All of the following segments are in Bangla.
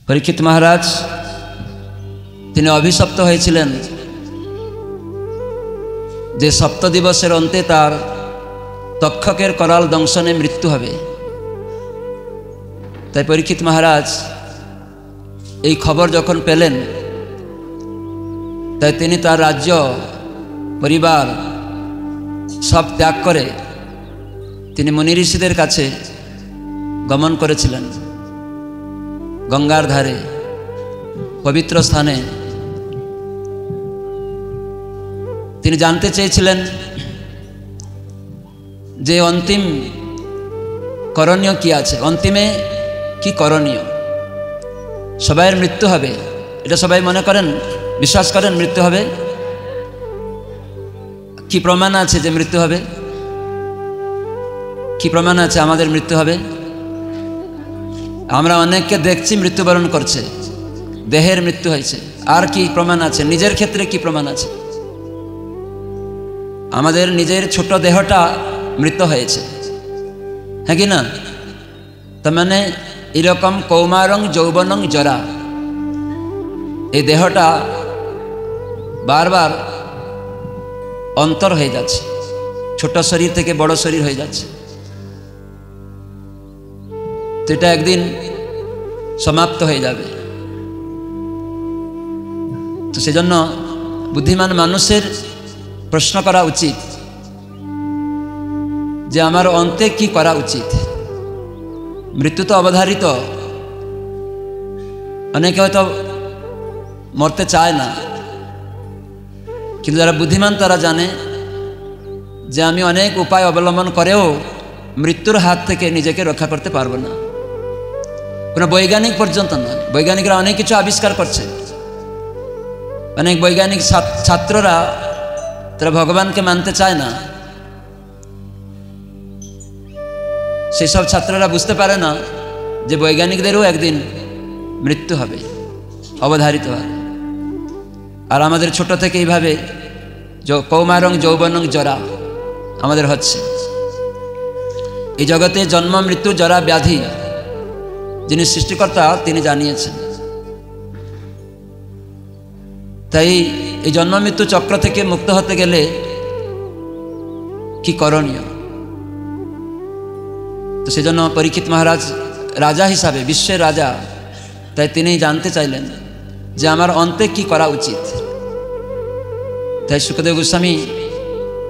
পরীক্ষিত মহারাজ তিনি অভিশপ্ত হয়েছিলেন যে সপ্ত দিবসের অন্তে তার তক্ষকের করাল দংশনে মৃত্যু হবে। তাই পরীক্ষিত মহারাজ এই খবর যখন পেলেন, তাই তিনি তার রাজ্য পরিবার সব ত্যাগ করে তিনি মুনি ঋষিদের কাছে গমন করেছিলেন। গঙ্গার ধারে পবিত্র স্থানে তিনি জানতে চেয়েছিলেন যে অন্তিম করণীয় কি আছে, অন্তিমে কি করণীয়। সবাইয়ের মৃত্যু হবে, এটা সবাই মনে করেন, বিশ্বাস করেন মৃত্যু হবে। কি প্রমাণ আছে যে মৃত্যু হবে? কি প্রমাণ আছে আমাদের মৃত্যু হবে? আমরা অনেককে দেখছি মৃত্যুবরণ করছে, দেহের মৃত্যু হয়েছে। আর কি প্রমাণ আছে? নিজের ক্ষেত্রে কি প্রমাণ আছে? আমাদের নিজের ছোট দেহটা মৃত্যু হয়েছে, হ্যাঁ কি না? তার মানে এরকম কৌমারং যৌবনং জরা, এই দেহটা বারবার অন্তর হয়ে যাচ্ছে, ছোট শরীর থেকে বড় শরীর হয়ে যাচ্ছে। তো এটা একদিন সমাপ্ত হয়ে যাবে। তো সেজন্য বুদ্ধিমান মানুষের প্রশ্ন করা উচিত যে আমার অন্তে কি করা উচিত। মৃত্যু তো অবধারিত, অনেকে হয়তো মরতে চায় না, কিন্তু যারা বুদ্ধিমান তারা জানে যে আমি অনেক উপায় অবলম্বন করেও মৃত্যুর হাত থেকে নিজেকে রক্ষা করতে পারবো না। কোনো বৈজ্ঞানিক পর্যন্ত নয়, বৈজ্ঞানিকরা অনেক কিছু আবিষ্কার করছে। অনেক বৈজ্ঞানিক ছাত্ররা তারা ভগবানকে মানতে চায় না। সেসব ছাত্ররা বুঝতে পারে না যে বৈজ্ঞানিকদেরও একদিন মৃত্যু হবে, অবধারিত হবে। আর আমাদের ছোট থেকে এইভাবে কৌমারং যৌবনং জরা আমাদের হচ্ছে। এই জগতে জন্ম মৃত্যু জরা ব্যাধি যিনি সৃষ্টিকর্তা তিনি জানিয়েছেন। তাই এই জন্ম মৃত্যু চক্র থেকে মুক্ত হতে গেলে কি করণীয়? তো সেজন্য পরীক্ষিত মহারাজ রাজা হিসাবে, বিশ্বের রাজা, তাই তিনি জানতে চাইলেন যে আমার অন্তে কি করা উচিত। তাই সুখদেব গোস্বামী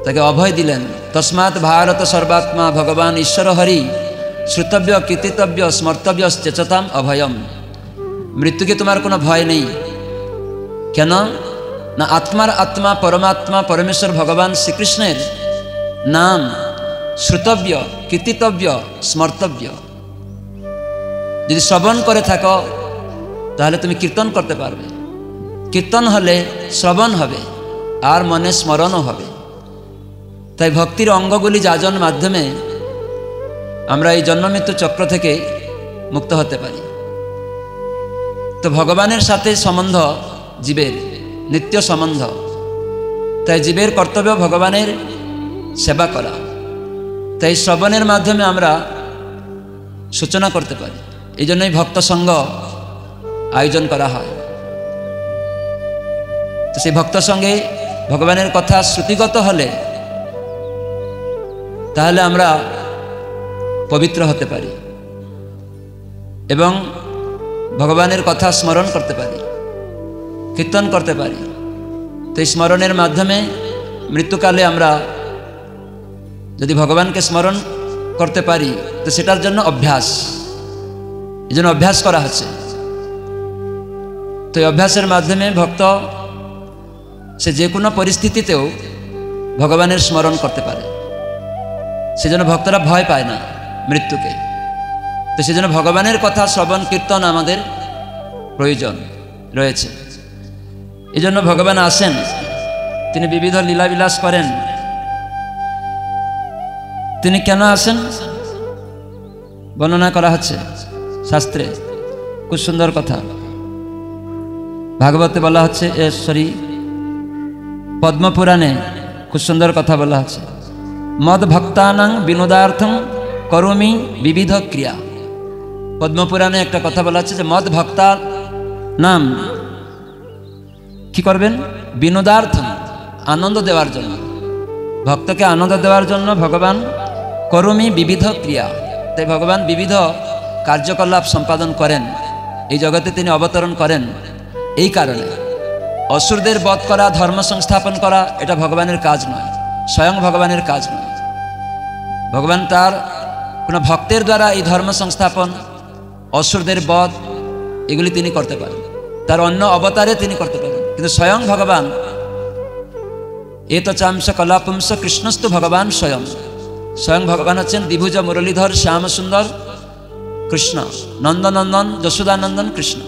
তাকে অভয় দিলেন, তস্মাৎ ভারত সর্বাত্মা ভগবান ঈশ্বর হরি শ্রুতব্য কীর্তিতব্য স্মর্তব্য চেচতাম অভয়ম। মৃত্যুকে তোমার কোনো ভয় নেই। কেন না? আত্মার আত্মা পরমাত্মা পরমেশ্বর ভগবান শ্রীকৃষ্ণের নাম শ্রুতব্য, কীর্তিতব্য, স্মর্তব্য। যদি শ্রবণ করে থাকো তাহলে তুমি কীর্তন করতে পারবে। কীর্তন হলে শ্রবণ হবে আর মনে স্মরণও হবে। তাই ভক্তির অঙ্গগুলি যাজন মাধ্যমে আমরা এই জন্মমৃত্যু চক্র থেকে মুক্ত হতে পারি। তো ভগবানের সাথে সম্বন্ধ জীবের নিত্য সম্বন্ধ। তাই জীবের কর্তব্য ভগবানের সেবা করা। তাই শ্রবণের মাধ্যমে আমরা সূচনা করতে পারি। এই জন্যই ভক্ত সঙ্গ আয়োজন করা হয়। তো সেই ভক্ত সঙ্গে ভগবানের কথা শ্রুতিগত হলে তাহলে আমরা পবিত্র হতে পারি এবং ভগবানের কথা স্মরণ করতে পারি, কীর্তন করতে পারি। তো এই স্মরণের মাধ্যমে মৃত্যুকালে আমরা যদি ভগবানকে স্মরণ করতে পারি তো সেটার জন্য অভ্যাস, এই জন্য অভ্যাস করা হচ্ছে। তো এই অভ্যাসের মাধ্যমে ভক্ত সে যে কোনো পরিস্থিতিতেও ভগবানের স্মরণ করতে পারে। সেজন্য ভক্তরা ভয় পায় না মৃত্যুকে। তো সেজন্য ভগবানের কথা শ্রবণ কীর্তন আমাদের প্রয়োজন রয়েছে। এই জন্য ভগবান আসেন, তিনি বিবিধ লীলাবিলাস করেন। তিনি কেন আসেন বর্ণনা করা হচ্ছে শাস্ত্রে, খুব সুন্দর কথা। ভাগবতে বলা হচ্ছে, পদ্মপুরাণে খুব সুন্দর কথা বলা আছে, মদ ভক্তানাং বিনোদার্থম করোমি বিবিধ ক্রিয়া। পদ্মপুরাণে একটা কথা বলা আছে যে মদ ভক্তা নাম কি করবেন, বিনোদার্থম, আনন্দ দেওয়ার জন্য, ভক্তকে আনন্দ দেওয়ার জন্য ভগবান করুমি বিবিধ ক্রিয়া। তাই ভগবান বিবিধ কার্যকলাপ সম্পাদন করেন, এই জগতে তিনি অবতরণ করেন। এই কারণে অসুরদের বধ করা, ধর্ম সংস্থাপন করা এটা ভগবানের কাজ নয়, স্বয়ং ভগবানের কাজ নয়। ভগবান তার কোনো ভক্তের দ্বারা এই ধর্ম সংস্থাপন, অসুরদের বধ এগুলি তিনি করতে পারেন, তার অন্য অবতারে তিনি করতে পারেন। কিন্তু স্বয়ং ভগবান এত চাংশ কলাপুংস কৃষ্ণস্তু ভগবান স্বয়ং, স্বয়ং ভগবান হচ্ছেন দ্বিভুজ মুরলীধর শ্যাম সুন্দর কৃষ্ণ, নন্দনন্দন যশোদানন্দন কৃষ্ণ,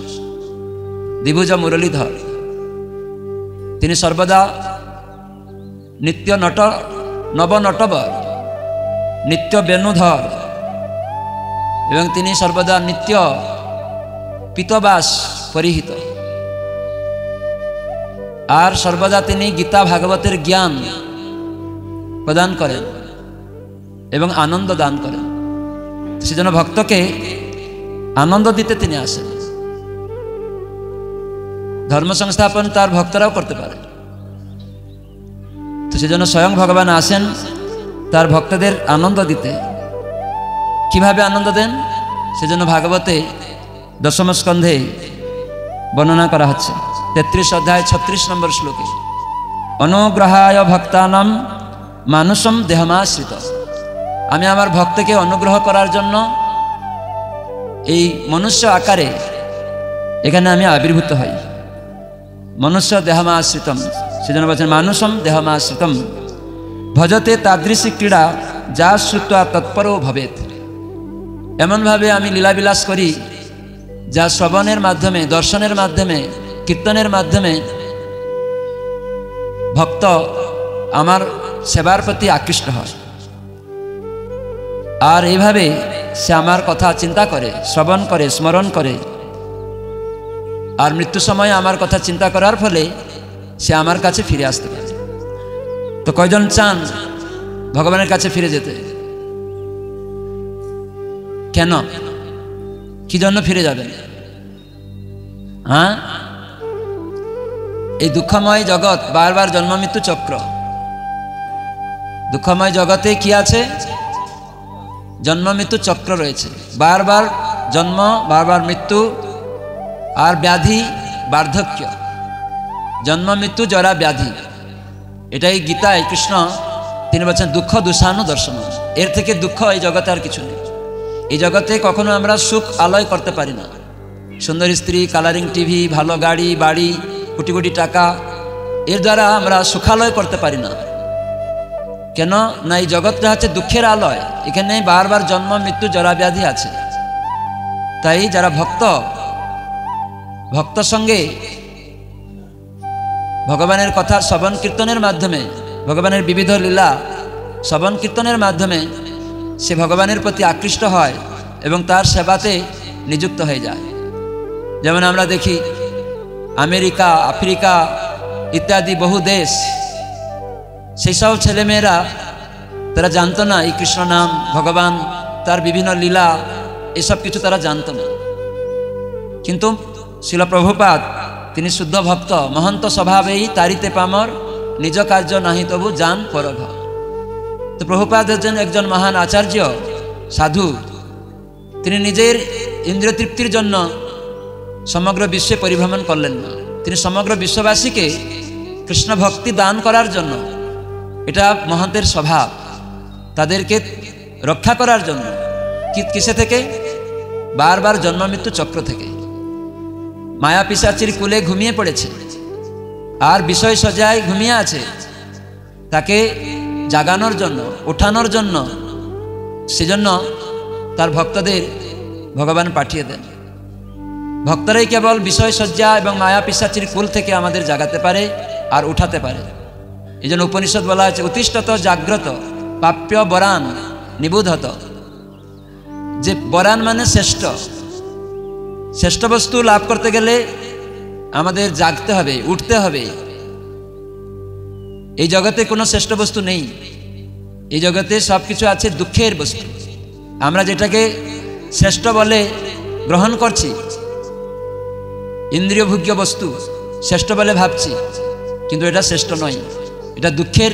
দ্বিভুজ মুরলীধর। তিনি সর্বদা নিত্য নট নবনটবর, নিত্য বেণুধর, এবং তিনি সর্বদা নিত্য পীতবাস পরিহিত। আর সর্বদা তিনি গীতা ভাগবতের জ্ঞান প্রদান করেন এবং আনন্দ দান করেন। সেজন্য ভক্তকে আনন্দ দিতে তিনি আসেন। ধর্ম সংস্থাপন তার ভক্তরাও করতে পারে, তো সেজন্য স্বয়ং ভগবান আসেন তার ভক্তদের আনন্দ দিতে। কিভাবে আনন্দ দেন, সেজন্য ভাগবতে দশম স্কন্ধে বর্ণনা করা হচ্ছে 33 অধ্যায় 36 নম্বর শ্লোকে, অনুগ্রহায় ভক্তানাম মানুষম দেহমাশ্রিত। আমি আমার ভক্তকে অনুগ্রহ করার জন্য এই মনুষ্য আকারে এখানে আমি আবির্ভূত হই। মনুষ্য দেহমাশ্রিতম, সেজন্য বলছেন মানুষম দেহমাশ্রিতম ভজতে তাদৃশী ক্রীড়া যা শ্রুত্বা তৎপরও ভবেত। এমনভাবে আমি লীলাবিলাস করি যা শ্রবণের মাধ্যমে, দর্শনের মাধ্যমে, কীর্তনের মাধ্যমে ভক্ত আমার সেবার প্রতি আকৃষ্ট হয়। আর এইভাবে সে আমার কথা চিন্তা করে, শ্রবণ করে, স্মরণ করে। আর মৃত্যু সময়ে আমার কথা চিন্তা করার ফলে সে আমার কাছে ফিরে আসতে পারে। তো কয়জন চান ভগবানের কাছে ফিরে যেতে? কেন, কি জন্য ফিরে যাবেন? হ্যাঁ, এই দুঃখময় জগৎ বারবার জন্ম মৃত্যু চক্র। দুঃখময় জগতে কি আছে? জন্ম মৃত্যু চক্র রয়েছে। বারবার জন্ম, বারবার মৃত্যু, আর ব্যাধি, বার্ধক্য, জন্ম মৃত্যু জরা ব্যাধি। এটাই গীতায় কৃষ্ণ তিনি বলছেন দুঃখ দুঃসানু দর্শন। এর থেকে দুঃখ এই জগতে আর কিছু নেই। এই জগতে কখনো আমরা সুখ আলয় করতে পারি না। সুন্দর স্ত্রী, কালারিং টিভি, ভালো গাড়ি, বাড়ি, কোটি কোটি টাকা, এর দ্বারা আমরা সুখালয় করতে পারি না। কেন না, এই জগৎটা হচ্ছে দুঃখের আলয়। এখানে বারবার জন্ম মৃত্যু জরা ব্যাধি আছে। তাই যারা ভক্ত সঙ্গে ভগবানের কথা শ্রবণ কীর্তনের মাধ্যমে, ভগবানের বিবিধ লীলা শ্রবণ কীর্তনের মাধ্যমে সে ভগবানের প্রতি আকৃষ্ট হয় এবং তার সেবাতে নিযুক্ত হয়ে যায়। যেমন আমরা দেখি আমেরিকা, আফ্রিকা ইত্যাদি বহু দেশ, সেই সব ছেলেমেয়েরা তারা জানতো না এই কৃষ্ণ নাম, ভগবান, তার বিভিন্ন লীলা, এসব কিছু তারা জানতো না। কিন্তু শিল প্রভুপাদ তিনি শুদ্ধ ভক্ত, মহন্ত স্বভাবেই তারিতে পামর, নিজ কার্য নাহি তবু জান পরঘ। তো প্রভুপাদ হচ্ছেন একজন মহান আচার্য, সাধু। তিনি নিজের ইন্দ্রিয় তৃপ্তির জন্য সমগ্র বিশ্বে পরিভ্রমণ করলেন না। তিনি সমগ্র বিশ্ববাসীকে কৃষ্ণ ভক্তি দান করার জন্য, এটা মহন্তের স্বভাব, তাদেরকে রক্ষা করার জন্য। কিসে থেকে? বারবার জন্ম মৃত্যু চক্র থেকে। মায়া পিশাচির কুলে ঘুমিয়ে পড়েছে আর বিষয় সজায় ঘুমিয়ে আছে, তাকে জাগানোর জন্য, ওঠানোর জন্য, সেজন্য তার ভক্তদের ভগবান পাঠিয়ে দেন। ভক্তরাই কেবল বিষয় সজ্জা এবং মায়া পিশাচির কুল থেকে আমাদের জাগাতে পারে আর উঠাতে পারে। এই জন্য উপনিষদ বলা হয়েছে উত্তিষ্ঠত জাগ্রত প্রাপ্য বরান নিবোধত। যে বরান মানে শ্রেষ্ঠ, শ্রেষ্ঠ বস্তু লাভ করতে গেলে আমাদের জাগতে হবে, উঠতে হবে। এই জগতে কোনো শ্রেষ্ঠ বস্তু নেই। এই জগতে সব কিছু আছে দুঃখের বস্তু। আমরা যেটাকে শ্রেষ্ঠ বলে গ্রহণ করছি, ইন্দ্রিয় ভোগ্য বস্তু শ্রেষ্ঠ বলে ভাবছি, কিন্তু এটা শ্রেষ্ঠ নয়, এটা দুঃখের।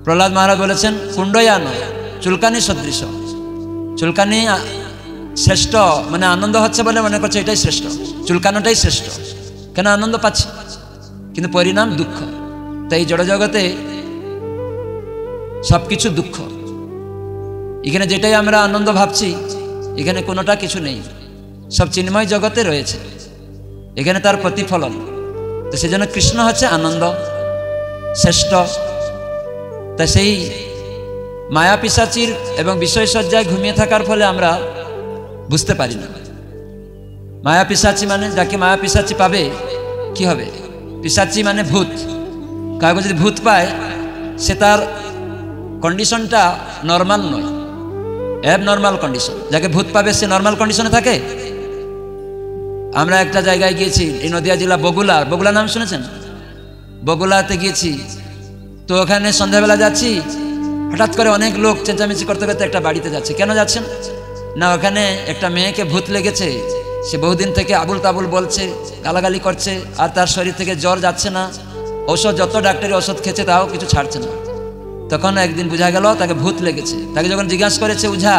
প্রহ্লাদ মহারাজ বলেছেন কুণ্ডয়া নয়, চুলকানি সদৃশ। চুলকানি শ্রেষ্ঠ, মানে আনন্দ হচ্ছে বলে মনে করছে এটাই শ্রেষ্ঠ, চুলকানোটাই শ্রেষ্ঠ, কেন আনন্দ পাচ্ছি, কিন্তু পরিণাম দুঃখ। তাই জড় জগতে সব কিছু দুঃখ। এখানে যেটাই আমরা আনন্দ ভাবছি, এখানে কোনোটা কিছু নেই, সব চিন্ময় জগতে রয়েছে, এখানে তার প্রতিফলন। তো সেজন্য কৃষ্ণ হচ্ছে আনন্দ শ্রেষ্ঠ। তা সেই মায়া পিশাচির এবং বিষয়সজ্জায় ঘুমিয়ে থাকার ফলে আমরা বুঝতে পারি না। মায়া পিশাচি মানে, যাকে মায়া পিশাচি পাবে কি হবে? পিশাচি মানে ভূত। কাউকে যদি ভূত পায়, সে তার কন্ডিশনটা নর্মাল নয়, অ্যাব নর্মাল কন্ডিশন। যাকে ভূত পাবে সে নর্মাল কন্ডিশনে থাকে। আমরা একটা জায়গায় গিয়েছি, এই নদিয়া জেলা বগুলা নাম শুনেছেন? বগুলাতে গিয়েছি, তো ওখানে সন্ধ্যাবেলা যাচ্ছি, হঠাৎ করে অনেক লোক চেঁচামেচি করতে করতে একটা বাড়িতে যাচ্ছে। কেন যাচ্ছেন না? ওখানে একটা মেয়েকে ভূত লেগেছে, সে বহুদিন থেকে আবুল তাবুল বলছে, গালাগালি করছে, আর তার শরীর থেকে জ্বর যাচ্ছে না, ঔষধ যত ডাক্তারি ওষুধ খেয়েছে তাও কিছু ছাড়ছে না। তখন একদিন বোঝা গেল তাকে ভূত লেগেছে। তাকে যখন জিজ্ঞাসা করেছে ওঝা,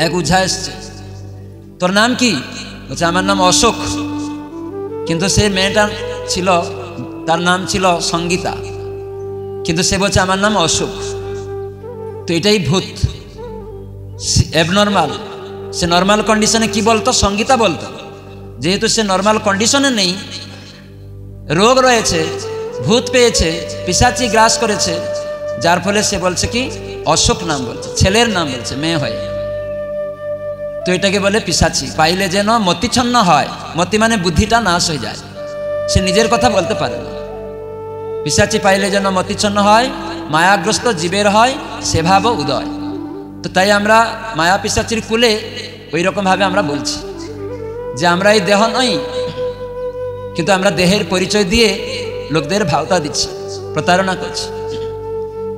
এক ওঝা এসছে, তোর নাম কি? বলছে আমার নাম অশোক। কিন্তু সে মেয়েটা ছিল, তার নাম ছিল সঙ্গীতা, কিন্তু সে বলছে আমার নাম অশোক। তো এটাই ভূত, অ্যাবনর্মাল। সে নর্মাল কন্ডিশনে কি বলতো? সঙ্গীতা বলতো। যেহেতু সে নর্মাল কন্ডিশনে নেই, রোগ রয়েছে, ভূত পেয়েছে, পিশাচি গ্রাস করেছে, যার ফলে সে বলছে কি অশোক নাম বলছে, ছেলের নাম বলছে মেয়ে হয়ে। তো এটাকে বলে পিশাচি। পাইলে যেন মতিচ্ছন্ন হয়, মতি মানে বুদ্ধিটা নাশ হয়ে যায়, সে নিজের কথা বলতে পারে না। পিশাচি পাইলে যেন মতিচ্ছন্ন হয়, মায়াগ্রস্ত জীবের হয় সেভাব উদয়। তো তাই আমরা মায়া পিশাচির কুলে ওই রকমভাবে আমরা বলছি যে আমরা এই দেহ নই, কিন্তু আমরা দেহের পরিচয় দিয়ে লোকদের ভাওতা দিচ্ছি, প্রতারণা করছি।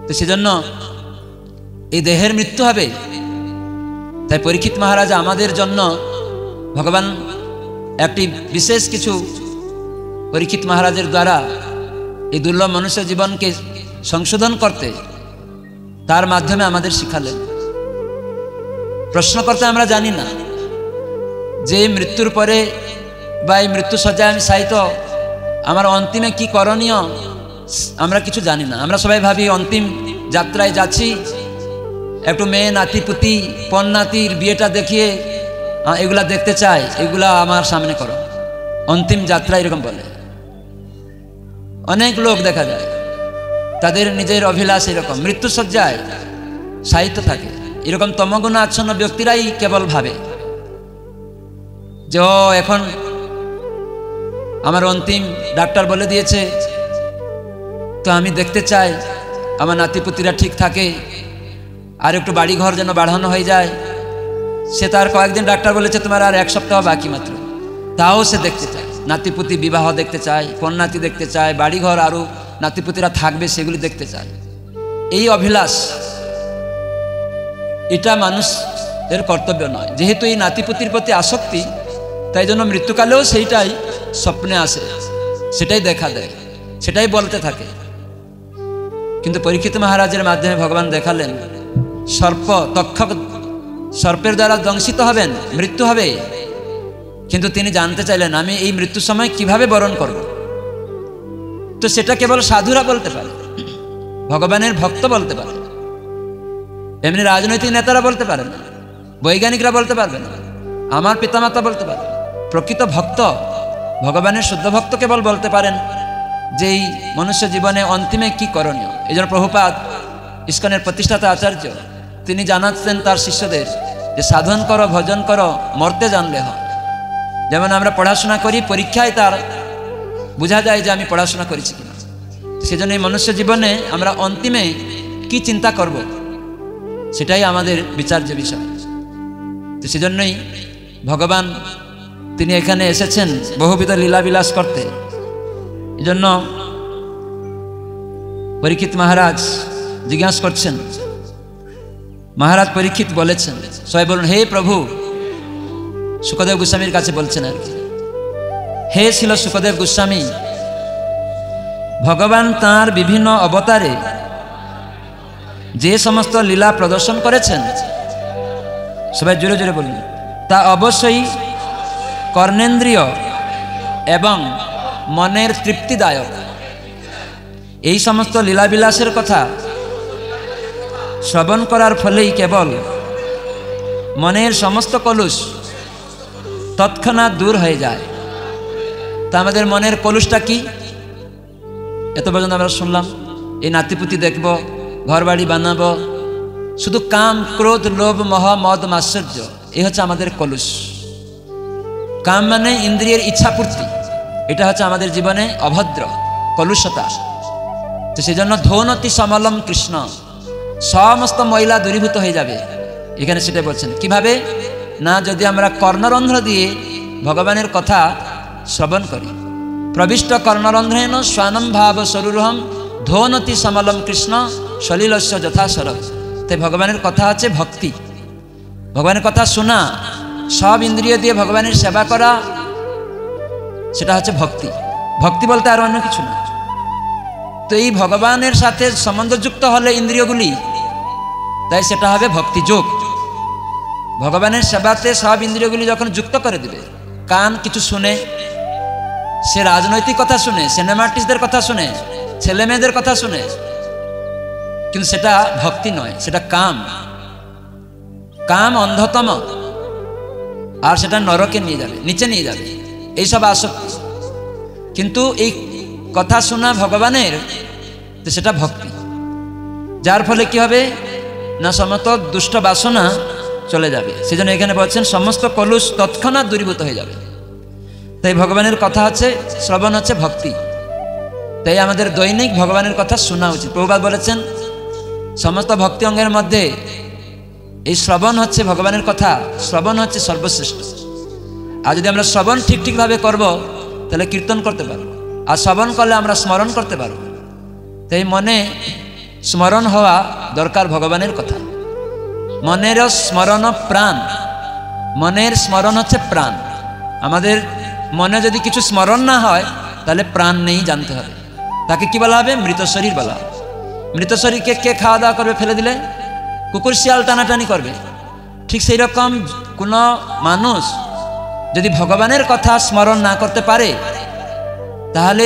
তো সেজন্য এই দেহের মৃত্যু হবে। তাই পরীক্ষিত মহারাজ আমাদের জন্য ভগবান একটি বিশেষ কিছু পরীক্ষিত মহারাজের দ্বারা এই দুর্লভ মনুষ্য জীবনকে সংশোধন করতে, তার মাধ্যমে আমাদের শিখালেন। প্রশ্ন করতে আমরা জানি না যে মৃত্যুর পরে বা এই মৃত্যু সজ্জায় আমি শায়িত, আমার অন্তিমে কি করণীয় আমরা কিছু জানি না। আমরা সবাই ভাবি অন্তিম যাত্রায় যাচ্ছি, একটু মেয়ে নাতি পুতি পণ নাতির বিয়েটা দেখিয়ে এগুলা দেখতে চাই, এগুলা আমার সামনে করো, অন্তিম যাত্রা এরকম বলে। অনেক লোক দেখা যায় তাদের নিজের অভিলাষ এরকম, মৃত্যুসজ্জায় শায়িত থাকে। এরকম তমগুণাচ্ছন্ন ব্যক্তিরাই কেবল ভাবে যে এখন আমার অন্তিম ডাক্তার বলে দিয়েছে, তো আমি দেখতে চাই আমার নাতিপুতিরা ঠিক থাকে, আর একটু বাড়িঘর যেন বাড়ানো হয়ে যায়। সে তার কয়েকদিন ডাক্তার বলেছে তোমার আর এক সপ্তাহ বাকি মাত্র, তাও সে দেখতে চায়, নাতিপুতি বিবাহ দেখতে চায়, কন্যাতি দেখতে চায়, বাড়িঘর আরও নাতিপুতিরা থাকবে সেগুলি দেখতে চায়। এই অভিলাষ, এটা মানুষের কর্তব্য নয়। যেহেতু এই নাতিপুতির প্রতি আসক্তি, তাই জন্য মৃত্যুকালেও সেইটাই স্বপ্নে আসে, সেটাই দেখা দেয়, সেটাই বলতে থাকে। কিন্তু পরীক্ষিত মহারাজের মাধ্যমে ভগবান দেখালেন সর্পের দ্বারা দংশিত হবেন, মৃত্যু হবে, কিন্তু তিনি জানতে চাইলেন আমি এই মৃত্যুর সময় কিভাবে বরণ করব। তো সেটা কেবল সাধুরা বলতে পারে, ভগবানের ভক্ত বলতে পারে, এমনি রাজনৈতিক নেতারা বলতে পারে না, বৈজ্ঞানিকরা বলতে পারবে না, আমার পিতামাতা বলতে পারবে। প্রকৃত ভক্ত, ভগবানের শুদ্ধ ভক্ত কেবল বলতে পারেন যে এই মনুষ্য জীবনে অন্তিমে কি করণীয়। এই জন্য প্রভুপাদ ইস্কনের প্রতিষ্ঠাতা আচার্য তিনি জানাচ্ছেন তার শিষ্যদের যে সাধন করো, ভজন করো, মরতে জানলে হয়। যেমন আমরা পড়াশোনা করি, পরীক্ষায় তার বোঝা যায় যে আমি পড়াশোনা করেছি কিনা। সেজন্য এই মনুষ্য জীবনে আমরা অন্তিমে কি চিন্তা করব, সেটাই আমাদের বিচার্য বিষয়। তো সেজন্যই ভগবান তিনি এখানে এসেছেন বহুবিধ লীলাবিলাস করতে। এই জন্য পরীক্ষিত মহারাজ জিজ্ঞাসা করছেন, মহারাজ পরীক্ষিত বলেছেন, সবাই বলুন হে প্রভু সুখদেব গোস্বামীর কাছে বলছেন আর কি, হে ছিল সুখদেব গোস্বামী, ভগবান তাঁর বিভিন্ন অবতারে যে সমস্ত লীলা প্রদর্শন করেছেন, সবাই জোরে জোরে বলুন, তা অবশ্যই কর্ণেন্দ্রিয় এবং মনের তৃপ্তিদায়ক। এই সমস্ত লীলাবিলাসের কথা শ্রবণ করার ফলেই কেবল মনের সমস্ত কলুষ তৎক্ষণাৎ দূর হয়ে যায়। তা আমাদের মনের কলুষটা কি? এত পর্যন্ত আমরা শুনলাম, এই নাতিপুতি দেখব, ঘর বাড়ি বানাবো, শুধু কাম ক্রোধ লোভ মোহ মদ মাৎসর্য, এই হচ্ছে আমাদের কলুষ। কাম মানে ইন্দ্রিয়ের ইচ্ছাপূর্তি, এটা হচ্ছে আমাদের জীবনে অভদ্র কলুষতা। তো সেই জন্য ধৌনতি সমলম কৃষ্ণ, সমস্ত ময়লা দূরীভূত হয়ে যাবে। এখানে সেটা বলছেন কিভাবে না, যদি আমরা কর্ণরন্ধ্র দিয়ে ভগবানের কথা শ্রবণ করি। প্রবিষ্ট কর্ণরন্ধ্রেণ স্বানম ভাব সরুরহম ধৌনতি সমলম কৃষ্ণ সলিলস্য যথা শরৎ। তাই ভগবানের কথা হচ্ছে ভক্তি, ভগবানের কথা শোনা, সব ইন্দ্রিয় দিয়ে ভগবানের সেবা করা, সেটা হচ্ছে ভক্তি। ভক্তি বলতে আর অন্য কিছু না। তো এই ভগবানের সাথে সম্বন্ধযুক্ত হলে ইন্দ্রিয়গুলি, তাই সেটা হবে ভক্তি যোগ। ভগবানের সেবাতে সব ইন্দ্রিয়গুলি যখন যুক্ত করে দেবে, কান কিছু শুনে, সে রাজনৈতিক কথা শুনে, সিনেমা আর্টিস্টদের কথা শুনে, ছেলে মেয়েদের কথা শুনে, কিন্তু সেটা ভক্তি নয়, সেটা কাম। কাম অন্ধতম, আর সেটা নরকে নিয়ে যাবে, নিচে নিয়ে যাবে, এইসব আসক্তি। কিন্তু এই কথা শোনা ভগবানের, তো সেটা ভক্তি, যার ফলে কি হবে না, সমস্ত দুষ্ট বাসনা চলে যাবে। সেজন্য এখানে বলছেন সমস্ত কলুষ তৎক্ষণাৎ দূরীভূত হয়ে যাবে। তাই ভগবানের কথা হচ্ছে শ্রবণ, হচ্ছে ভক্তি। তাই আমাদের দৈনিক ভগবানের কথা শোনা উচিত। প্রভুপাদ বলেছেন সমস্ত ভক্তি অঙ্গের মধ্যে এই শ্রবণ হচ্ছে ভগবানের কথা, শ্রবণ হচ্ছে সর্বশ্রেষ্ঠ। আর যদি আমরা শ্রবণ ঠিকভাবে করব, তাহলে কীর্তন করতে পারবো, আর শ্রবণ করলে আমরা স্মরণ করতে পারবো। তাই মনে স্মরণ হওয়া দরকার ভগবানের কথা। মনেরও স্মরণ প্রাণ, মনের স্মরণ হচ্ছে প্রাণ। আমাদের মনে যদি কিছু স্মরণ না হয়, তাহলে প্রাণ নেই জানতে হবে। তাকে কি বলা হবে? মৃত শরীর বলা হবে। মৃত শরীরকে কে খাওয়া দাওয়া করবে? ফেলে দিলে কুকুর শিয়াল টানাটানি করবে। ঠিক সেই রকম কোনো মানুষ যদি ভগবানের কথা স্মরণ না করতে পারে, তাহলে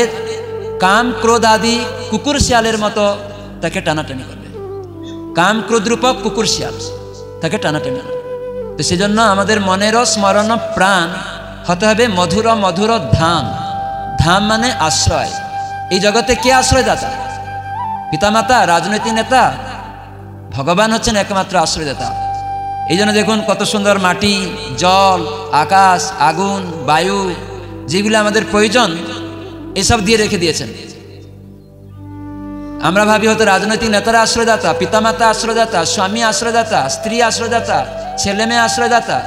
কাম ক্রোধ আদি কুকুর শিয়ালের মতো তাকে টানাটানি করবে। কাম ক্রোধ রূপক কুকুর শিয়াল তাকে টানাটানি করবে। তো সেজন্য আমাদের মনেরও স্মরণ প্রাণ হতে হবে মধুর মধুর ধাম। ধাম মানে আশ্রয়। এই জগতে কে আশ্রয়দাতা? পিতামাতা, রাজনৈতিক নেতা? ভগবান হচ্ছেন একমাত্র আশ্রয়দাতা। এই জন্য দেখুন কত সুন্দর মাটি, জল, আকাশ, আগুন, বায়ু, যেগুলো আমাদের প্রয়োজন, এসব দিয়ে রেখে দিয়েছেন। আমরা ভাবি হয়তো রাজনৈতিক নেতারা আশ্রয়দাতা, পিতামাতা আশ্রয়দাতা, স্বামী আশ্রয়দাতা, স্ত্রী আশ্রয়দাতা, ছেলে মেয়ে আশ্রয়দাতা।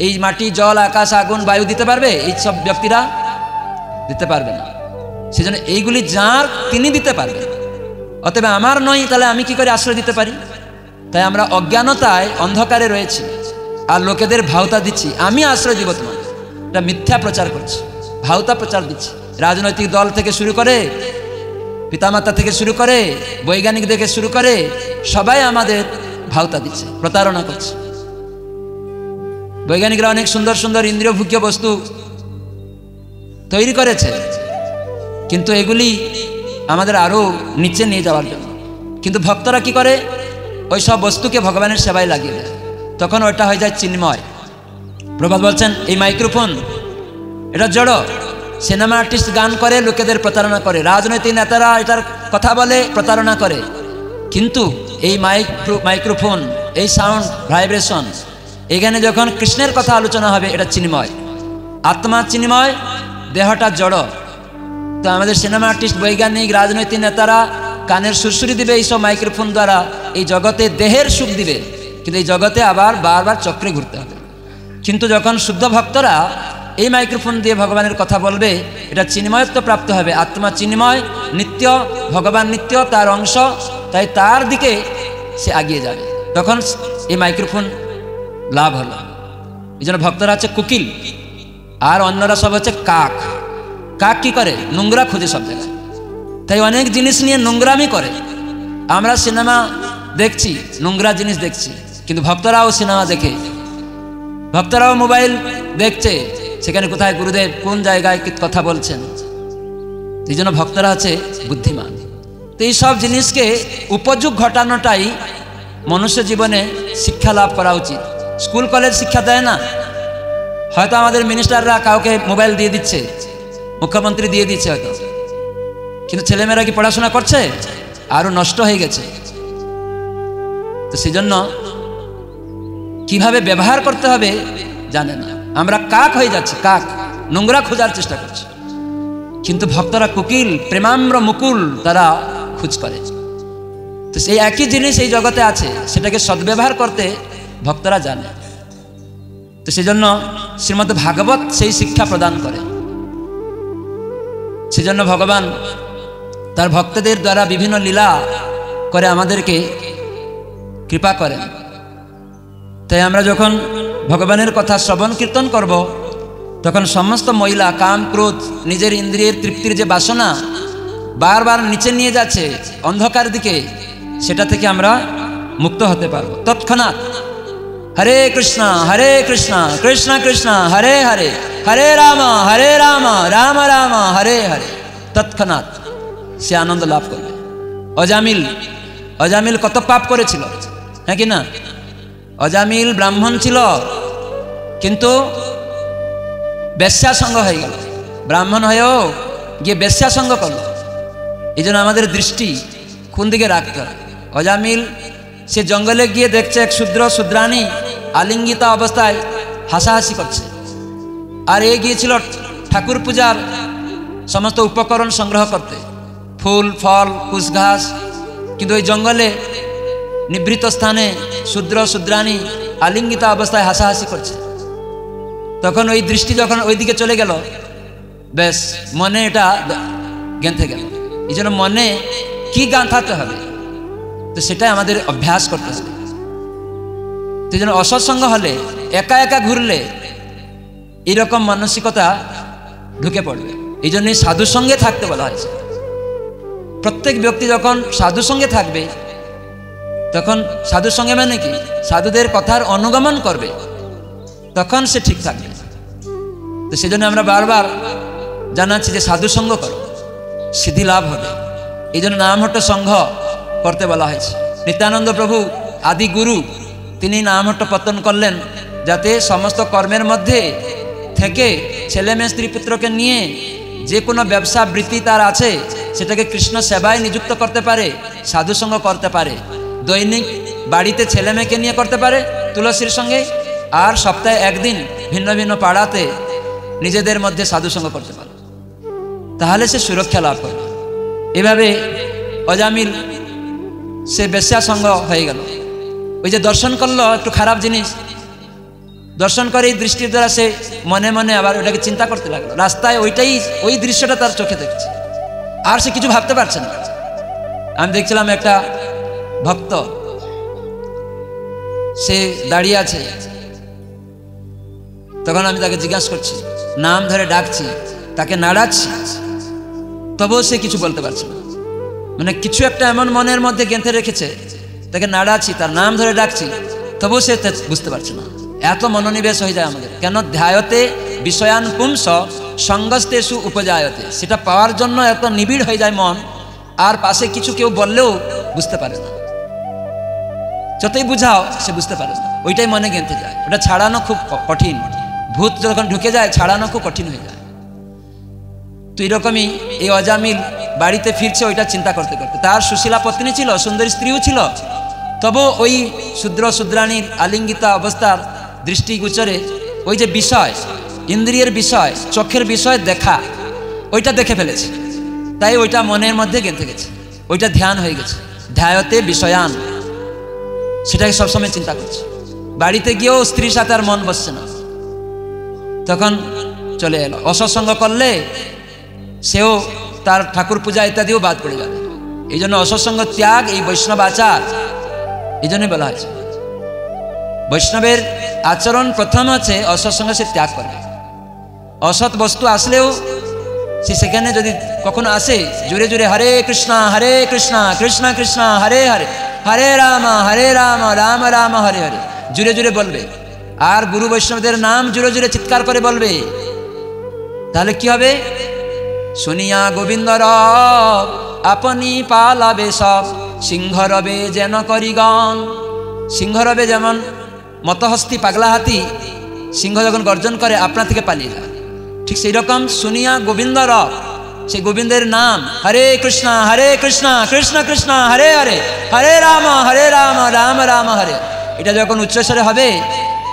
এই মাটি, জল, আকাশ, আগুন, বায়ু দিতে পারবে? এই সব ব্যক্তিরা দিতে পারবে না। সেজন্য এইগুলি যার, তিনি দিতে পারবেন। অতএব আমার নয়, তাহলে আমি কি করে আশ্রয় দিতে পারি? তাই আমরা অজ্ঞানতায়, অন্ধকারে রয়েছি, আর লোকেদের ভাওতা দিচ্ছি আমি আশ্রয় দিব তোমাকে। এটা মিথ্যা প্রচার করছি, ভাওতা প্রচার দিচ্ছি। রাজনৈতিক দল থেকে শুরু করে, পিতামাতা থেকে শুরু করে, বৈজ্ঞানিক থেকে শুরু করে, সবাই আমাদের ভাওতা দিচ্ছে, প্রতারণা করছে। বৈজ্ঞানিকরা অনেক সুন্দর সুন্দর ইন্দ্রিয়ভোগ্য বস্তু তৈরি করেছে, কিন্তু এগুলি আমাদের আরও নিচে নিয়ে যাওয়ার জন্য। কিন্তু ভক্তরা কি করে? ওই সব বস্তুকে ভগবানের সেবায় লাগিয়ে দেয়, তখন ওটা হয়ে যায় চিন্ময়। প্রভাত বলছেন এই মাইক্রোফোন এটা জড়। সিনেমা আর্টিস্ট গান করে, লোকেদের প্রতারণা করে, রাজনৈতিক নেতারা এটার কথা বলে, প্রতারণা করে। কিন্তু এই মাইক্রোফোন, এই সাউন্ড ভাইব্রেশন, এখানে যখন কৃষ্ণের কথা আলোচনা হবে, এটা চিন্ময়। আত্মা চিন্ময়, দেহটা জড়। তো আমাদের সিনেমা আর্টিস্ট, বৈজ্ঞানিক, রাজনৈতিক নেতারা কানের সুরসুরি দিবে এইসব মাইক্রোফোন দ্বারা, এই জগতে দেহের সুখ দিবে, কিন্তু এই জগতে আবার বারবার চক্রে ঘুরতে হবে। কিন্তু যখন শুদ্ধ ভক্তরা এই মাইক্রোফোন দিয়ে ভগবানের কথা বলবে, এটা চিন্ময়ত্ব প্রাপ্ত হবে। আত্মা চিন্ময়, নিত্য, ভগবান নিত্য, তার অংশ, তাই তার দিকে সে এগিয়ে যাবে। তখন এই মাইক্রোফোন লাভ হলো। এই জন্য ভক্তরা হচ্ছে কুকিল, আর অন্যরা সব হচ্ছে কাক। কাক কি করে? নোংরা খুঁজে সব জায়গায়, তাই অনেক জিনিস নিয়ে নোংরামি করে। আমরা সিনেমা দেখছি, নোংরা জিনিস দেখছি, কিন্তু ভক্তরাও সিনেমা দেখে, ভক্তরাও মোবাইল দেখছে, সেখানে কোথায় গুরুদেব কোন জায়গায় কথা বলছেন। এই জন্য ভক্তরা হচ্ছে বুদ্ধিমান। তো এই সব জিনিসকে উপযোগ ঘটানোটাই মনুষ্য জীবনে শিক্ষা লাভ করা উচিত। স্কুল কলেজ শিক্ষা দেয় না, হয়তো আমাদের মিনিস্টাররা কাউকে মোবাইল দিয়ে দিচ্ছে, মুখ্যমন্ত্রী দিয়ে দিচ্ছে হয়তো, কিন্তু ছেলেমেয়েরা কি পড়াশোনা করছে? আরো নষ্ট হয়ে গেছে। তো সেই জন্য কিভাবে ব্যবহার করতে হবে জানে না। আমরা কাক হয়ে যাচ্ছি, কাক, নোংরা খোঁজার চেষ্টা করছি, কিন্তু ভক্তরা কুকিল, প্রেমাম্র মুকুল, তারা খোঁজ করে। তো সেই একই জিনিস এই জগতে আছে, সেটাকে সদ্ব্যবহার করতে ভক্তরা জানে। তো সেই জন্য শ্রীমদ্ ভাগবত সেই শিক্ষা প্রদান করে। সেজন্য ভগবান তার ভক্তদের দ্বারা বিভিন্ন লীলা করে আমাদেরকে কৃপা করেন। তাই আমরা যখন ভগবানের কথা শ্রবণ কীর্তন করব, তখন সমস্ত মহিলা, কাম, ক্রোধ, নিজের ইন্দ্রিয়ের তৃপ্তির যে বাসনা বারবার নিচে নিয়ে যাচ্ছে অন্ধকার দিকে, সেটা থেকে আমরা মুক্ত হতে পারবো তৎক্ষণাৎ। হরে কৃষ্ণ কৃষ্ণ কৃষ্ণ হরে হরে, হরে রাম রাম রাম হরে হরে, তৎক্ষণাৎ সে আনন্দ লাভ করবে। অজামিল কত পাপ করেছিল, হ্যাঁ কি না? অজামিল ব্রাহ্মণ ছিল, কিন্তু বেশ্যা সঙ্গ হয়ে গেল। ব্রাহ্মণ হয়েও গিয়ে বেশ্যা সঙ্গ করল। এই জন্য আমাদের দৃষ্টি কোন দিকে রাখতে হবে। অজামিল সে জঙ্গলে গিয়ে দেখছে এক শূদ্রাণী আলিঙ্গিতা অবস্থায় হাসাহাসি করছে, আর এ গিয়েছিল ঠাকুর পূজার সমস্ত উপকরণ সংগ্রহ করতে, ফুল ফল কুশ ঘাস। কিন্তু ওই জঙ্গলে নিভৃত স্থানে শূদ্রাণী আলিঙ্গিতা অবস্থায় হাসাহাসি করছে। তখন ওই দৃষ্টি যখন ওই দিকে চলে গেল, বেশ মনে এটা গেঁথে গেল। এই জন্য মনে কি গাঁথাতে হবে, তো সেটাই আমাদের অভ্যাস করতে হবে। সেই জন্য অসৎসঙ্গ হলে, একা একা ঘুরলে এইরকম মানসিকতা ঢুকে পড়বে। এই জন্যই সাধুর সঙ্গে থাকতে বলা হয়েছে। প্রত্যেক ব্যক্তি যখন সাধুর সঙ্গে থাকবে, তখন সাধুর সঙ্গে মানে কি, সাধুদের কথার অনুগমন করবে, তখন সে ঠিক থাকবে। তো সেজন্য আমরা বারবার জানাচ্ছি যে সাধু সঙ্গ করো, সিদ্ধি লাভ হবে। এই জন্য নামহট্ট সংঘ করতে বলা হয়েছে। নিত্যানন্দ প্রভু আদি গুরু, তিনি নামহট্ট পত্তন করলেন, যাতে সমস্ত কর্মের মধ্যে থেকে ছেলে মেয়ে স্ত্রী পুত্রকে নিয়ে যে কোনো ব্যবসা বৃত্তি তার আছে, সেটাকে কৃষ্ণ সেবায় নিযুক্ত করতে পারে, সাধুসঙ্গ করতে পারে। দৈনিক বাড়িতে ছেলে মেয়েকে নিয়ে করতে পারে তুলসীর সঙ্গে, আর সপ্তাহে একদিন ভিন্ন ভিন্ন পাড়াতে নিজেদের মধ্যে সাধুসঙ্গ করতে পারে, তাহলে সে সুরক্ষা লাভ করে। এভাবে অজামিল সে বেশ্যা সঙ্গ হয়ে গেল। ওই যে দর্শন করলো একটু খারাপ জিনিস, দর্শন করে এই দৃষ্টির দ্বারা সে মনে মনে আবার ওটাকে চিন্তা করতে লাগলো। রাস্তায় ওই দৃশ্যটা তার চোখে দেখছে, আর সে কিছু ভাবতে পারছে না। আমি দেখছিলাম একটা ভক্ত, সে দাঁড়িয়ে আছে, তখন আমি তাকে জিজ্ঞাসা করছি, নাম ধরে ডাকছি, তাকে নাড়াচ্ছি, তবুও সে কিছু বলতে পারছে না। মানে কিছু একটা এমন মনের মধ্যে গেঁথে রেখেছে, তাকে নাড়াচ্ছি, তার নাম ধরে ডাকছি, তবুও সে বুঝতে পারছে না। এত মনোনিবেশ হয়ে যায় আমাদের। কেন? ধ্যায়তে বিষয়ান পুংস সঙ্গস্তেষু উপজায়তে, সেটা পাওয়ার জন্য এত নিবিড় হয়ে যায় মন, আর পাশে কিছু কেউ বললেও বুঝতে পারে না, যতই বুঝাও সে বুঝতে পারে না, ওইটাই মনে গেঁথে যায়। ওটা ছাড়ানো খুব কঠিন। ভূত যখন ঢুকে যায়, ছাড়ানো খুব কঠিন হয়ে যায়। তো এরকমই এই অজামিল বাড়িতে ফিরছে ওইটা চিন্তা করতে করতে। তার সুশীলা পত্নী ছিল, সুন্দরী স্ত্রীও ছিল, তবু ওই শূদ্রাণীর আলিঙ্গিতা অবস্থার দৃষ্টিগোচরে ওই যে বিষয়, ইন্দ্রিয়ের বিষয়, চোখের বিষয় দেখা, ওইটা দেখে ফেলেছে, তাই ওইটা মনের মধ্যে গেঁথে গেছে, ওইটা ধ্যান হয়ে গেছে। ধ্যায়তে বিষয়ান, সেটাকে সবসময় চিন্তা করছে। বাড়িতে গিয়েও স্ত্রীর সাথে আর মন বসছে না, তখন চলে এলো। অসৎসঙ্গ করলে সেও তার ঠাকুর পূজা ইত্যাদিও বাদ পড়ে যাবে। এই জন্য অসৎসঙ্গ ত্যাগ, এই বৈষ্ণব আচার, এই জন্যই বলা হয়েছে। বৈষ্ণবের আচরণ প্রথম হচ্ছে অসৎসঙ্গ সে ত্যাগ করবে। অসৎ বস্তু আসলেও সে সেখানে যদি কখনো আসে জোরে জোরে হরে কৃষ্ণ কৃষ্ণ কৃষ্ণ হরে হরে, হরে রাম রাম রাম হরে হরে জোরে জোরে বলবে। আর গুরু বৈষ্ণবদের নাম জোরে জোরে চিৎকার করে বলবে। তাহলে কি হবে? শুনিয়া গোবিন্দ রব আপনি পালাবে সব, সিংহ রবে যেন করিগণ। সিংহ রবে যেমন মতহস্তি পাগলা হাতি, সিংহ যখন গর্জন করে আপনা থেকে পালিয়ে যায়, ঠিক সেই রকম শুনিয়া গোবিন্দ রব, সেই গোবিন্দের নাম হরে কৃষ্ণ কৃষ্ণ কৃষ্ণ হরে হরে, হরে রাম রাম রাম হরে, এটা যখন উচ্চস্বরে হবে,